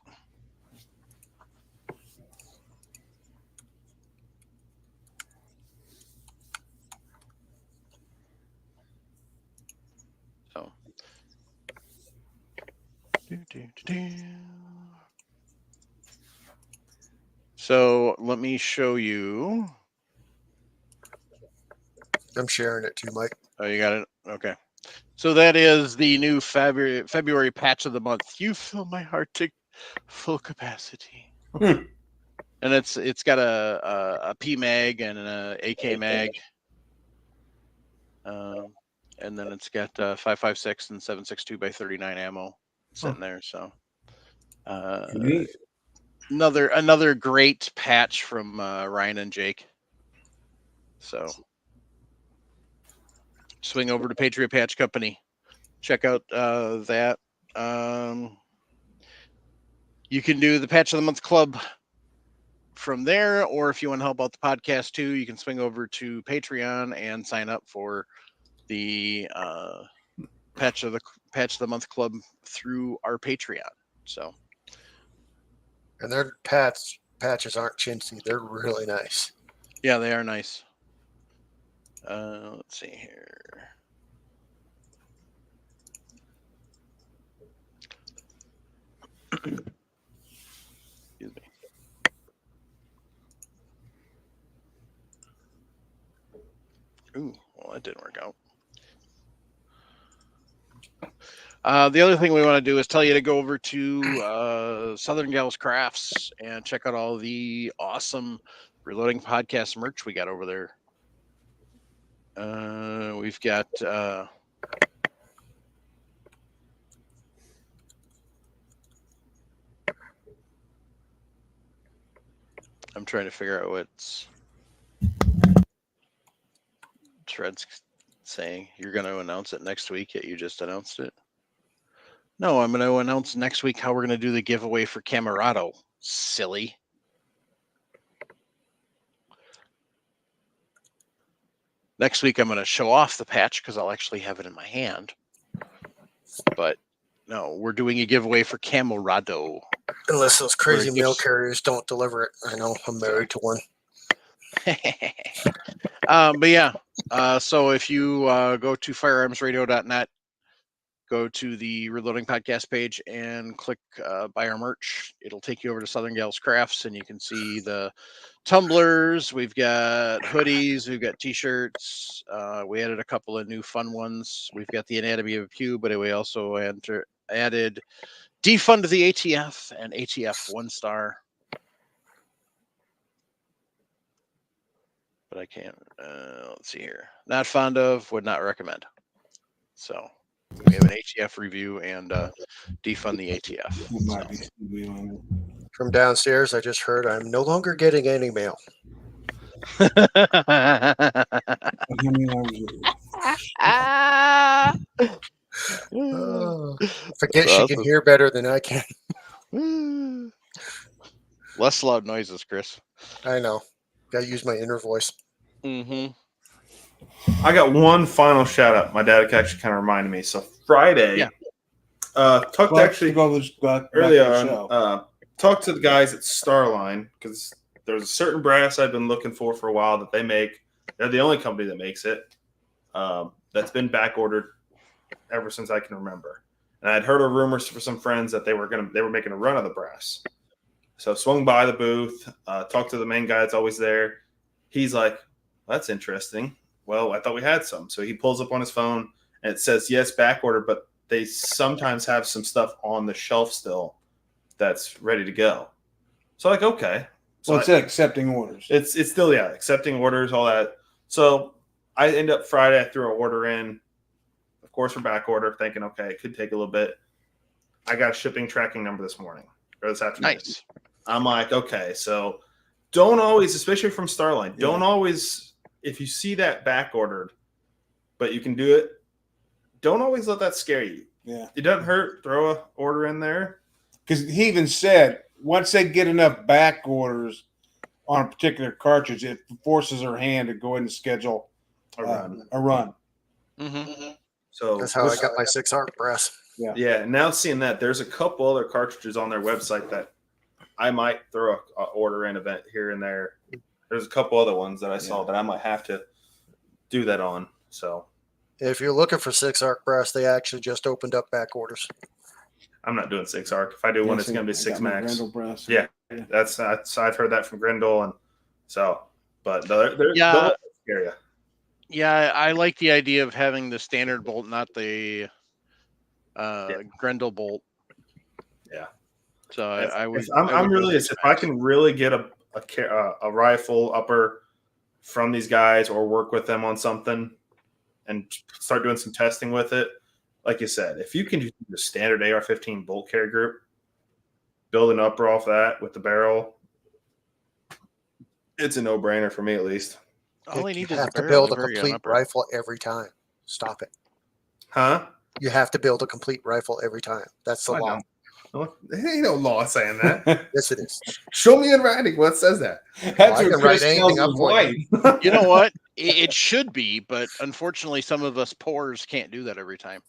So, so let me show you. I'm sharing it too, Mike. Oh, you got it? Okay. So that is the new February patch of the month. You fill my heart to full capacity. And it's got a P mag and an AK mag. And then it's got 5.56 and 7.62 by 39 ammo sitting there. So another great patch from Ryan and Jake. So swing over to Patriot Patch Company. Check out that. You can do the Patch of the Month Club from there, or if you want to help out the podcast too, you can swing over to Patreon and sign up for the Patch of the Month Club through our Patreon. So, and their patches aren't chintzy; they're really nice. Yeah, they are nice. Let's see here. Excuse me. Ooh, well, that didn't work out. The other thing we want to do is tell you to go over to Southern Gals Crafts and check out all the awesome Reloading Podcast merch we got over there. We've got I'm trying to figure out what's Tread's saying. You're going to announce it next week, yet you just announced it. No, I'm going to announce next week how we're going to do the giveaway for Camorado. Silly. Next week, I'm going to show off the patch because I'll actually have it in my hand. But no, we're doing a giveaway for Camorado. Unless those crazy mail carriers don't deliver it. I know I'm married to one. But yeah, so if you go to firearmsradio.net, go to the Reloading Podcast page and click buy our merch. It'll take you over to Southern Gals Crafts, and you can see the tumblers. We've got hoodies. We've got T-shirts. We added a couple of new fun ones. We've got the Anatomy of a Pew, but we also added Defund the ATF and ATF 1-star. But I can't. Let's see here. Not fond of, would not recommend. So we have an ATF review and defund the ATF. So. From downstairs, I just heard I'm no longer getting any mail. Forget she can hear better than I can. Less loud noises, Chris. I know. Got to use my inner voice. Mm-hmm. I got one final shout out. My dad actually kind of reminded me. So Friday, talked early on. Talked to the guys at Starline because there's a certain brass I've been looking for a while that they make. They're the only company that makes it. That's been back ordered ever since I can remember. And I'd heard of rumors for some friends that they were making a run of the brass. So swung by the booth, talked to the main guy that's always there. He's like, "That's interesting. Well, I thought we had some." So he pulls up on his phone and it says, yes, back order, but they sometimes have some stuff on the shelf still that's ready to go. So like, okay. So it's accepting orders. It's still, accepting orders, all that. So I end up Friday. I threw an order in, of course, for back order, thinking, okay, it could take a little bit. I got a shipping tracking number this morning or this afternoon. Nice. I'm like, okay, so don't always, especially from Starline, don't always, if you see that back ordered, but you can do it, don't always let that scare you. Yeah. It doesn't hurt. Throw a order in there. Because he even said once they get enough back orders on a particular cartridge, it forces her hand to go ahead and schedule A run. A run. So That's how I got my 6 arc press. Yeah, now seeing that, there's a couple other cartridges on their website that I might throw a order in event here and there. There's a couple other ones that I saw that I might have to do that on. So If you're looking for 6 arc press, they actually just opened up back orders. I'm not doing 6 arc. If I do one, it's going to be 6 max. Grendel press. Yeah, that's I've heard that from Grendel, and so, but they're scare you. Yeah, I like the idea of having the standard bolt, not the Grendel bolt. Yeah. So I would. I'm really if I can really get a rifle upper from these guys or work with them on something and start doing some testing with it. Like you said, if you can do the standard AR-15 bolt carry group, build an upper off that with the barrel, it's a no-brainer for me at least. All they You need is have a to barrel build a to carry an complete upper. rifle every time. Stop it. Huh? You have to build a complete rifle every time. That's the I law. know. There ain't no law saying that. Yes, it is. Show me in writing what says that. That's I what can Chris write anything tells up his for wife. you. You know what? It should be, but unfortunately, some of us poors can't do that every time.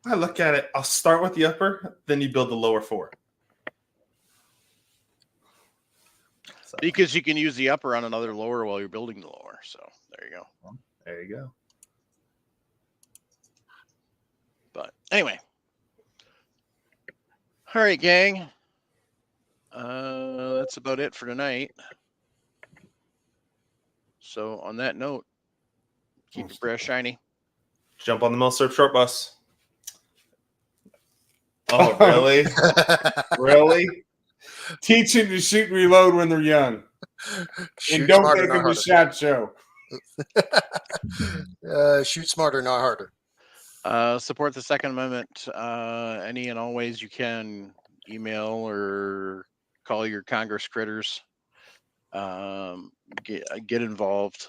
I look at it. I'll start with the upper, then you build the lower 4. So, Because you can use the upper on another lower while you're building the lower. So there you go. there you go. But anyway. All right, gang. That's about it for tonight. So on that note, keep your breath shiny. Jump on the Millsurp short bus. Oh, really? Really? Teach them to shoot and reload when they're young. Shoot And don't smarter, make not them a harder. shot show. Shoot smarter, not harder. Support the Second Amendment any and all ways you can. Email or call your Congress critters. Get involved.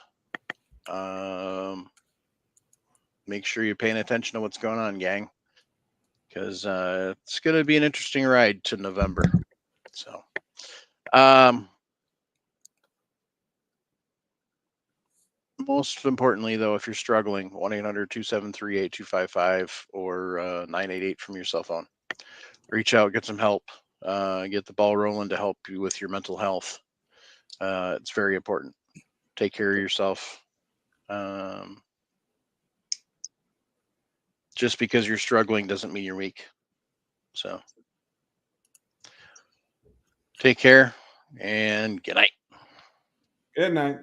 Make sure you're paying attention to what's going on, gang, because it's going to be an interesting ride to November. So, most importantly, though, if you're struggling, 1-800-273-8255 or 988 from your cell phone. Reach out, get some help, get the ball rolling to help you with your mental health. It's very important. Take care of yourself. Just because you're struggling doesn't mean you're weak. So take care and good night. Good night.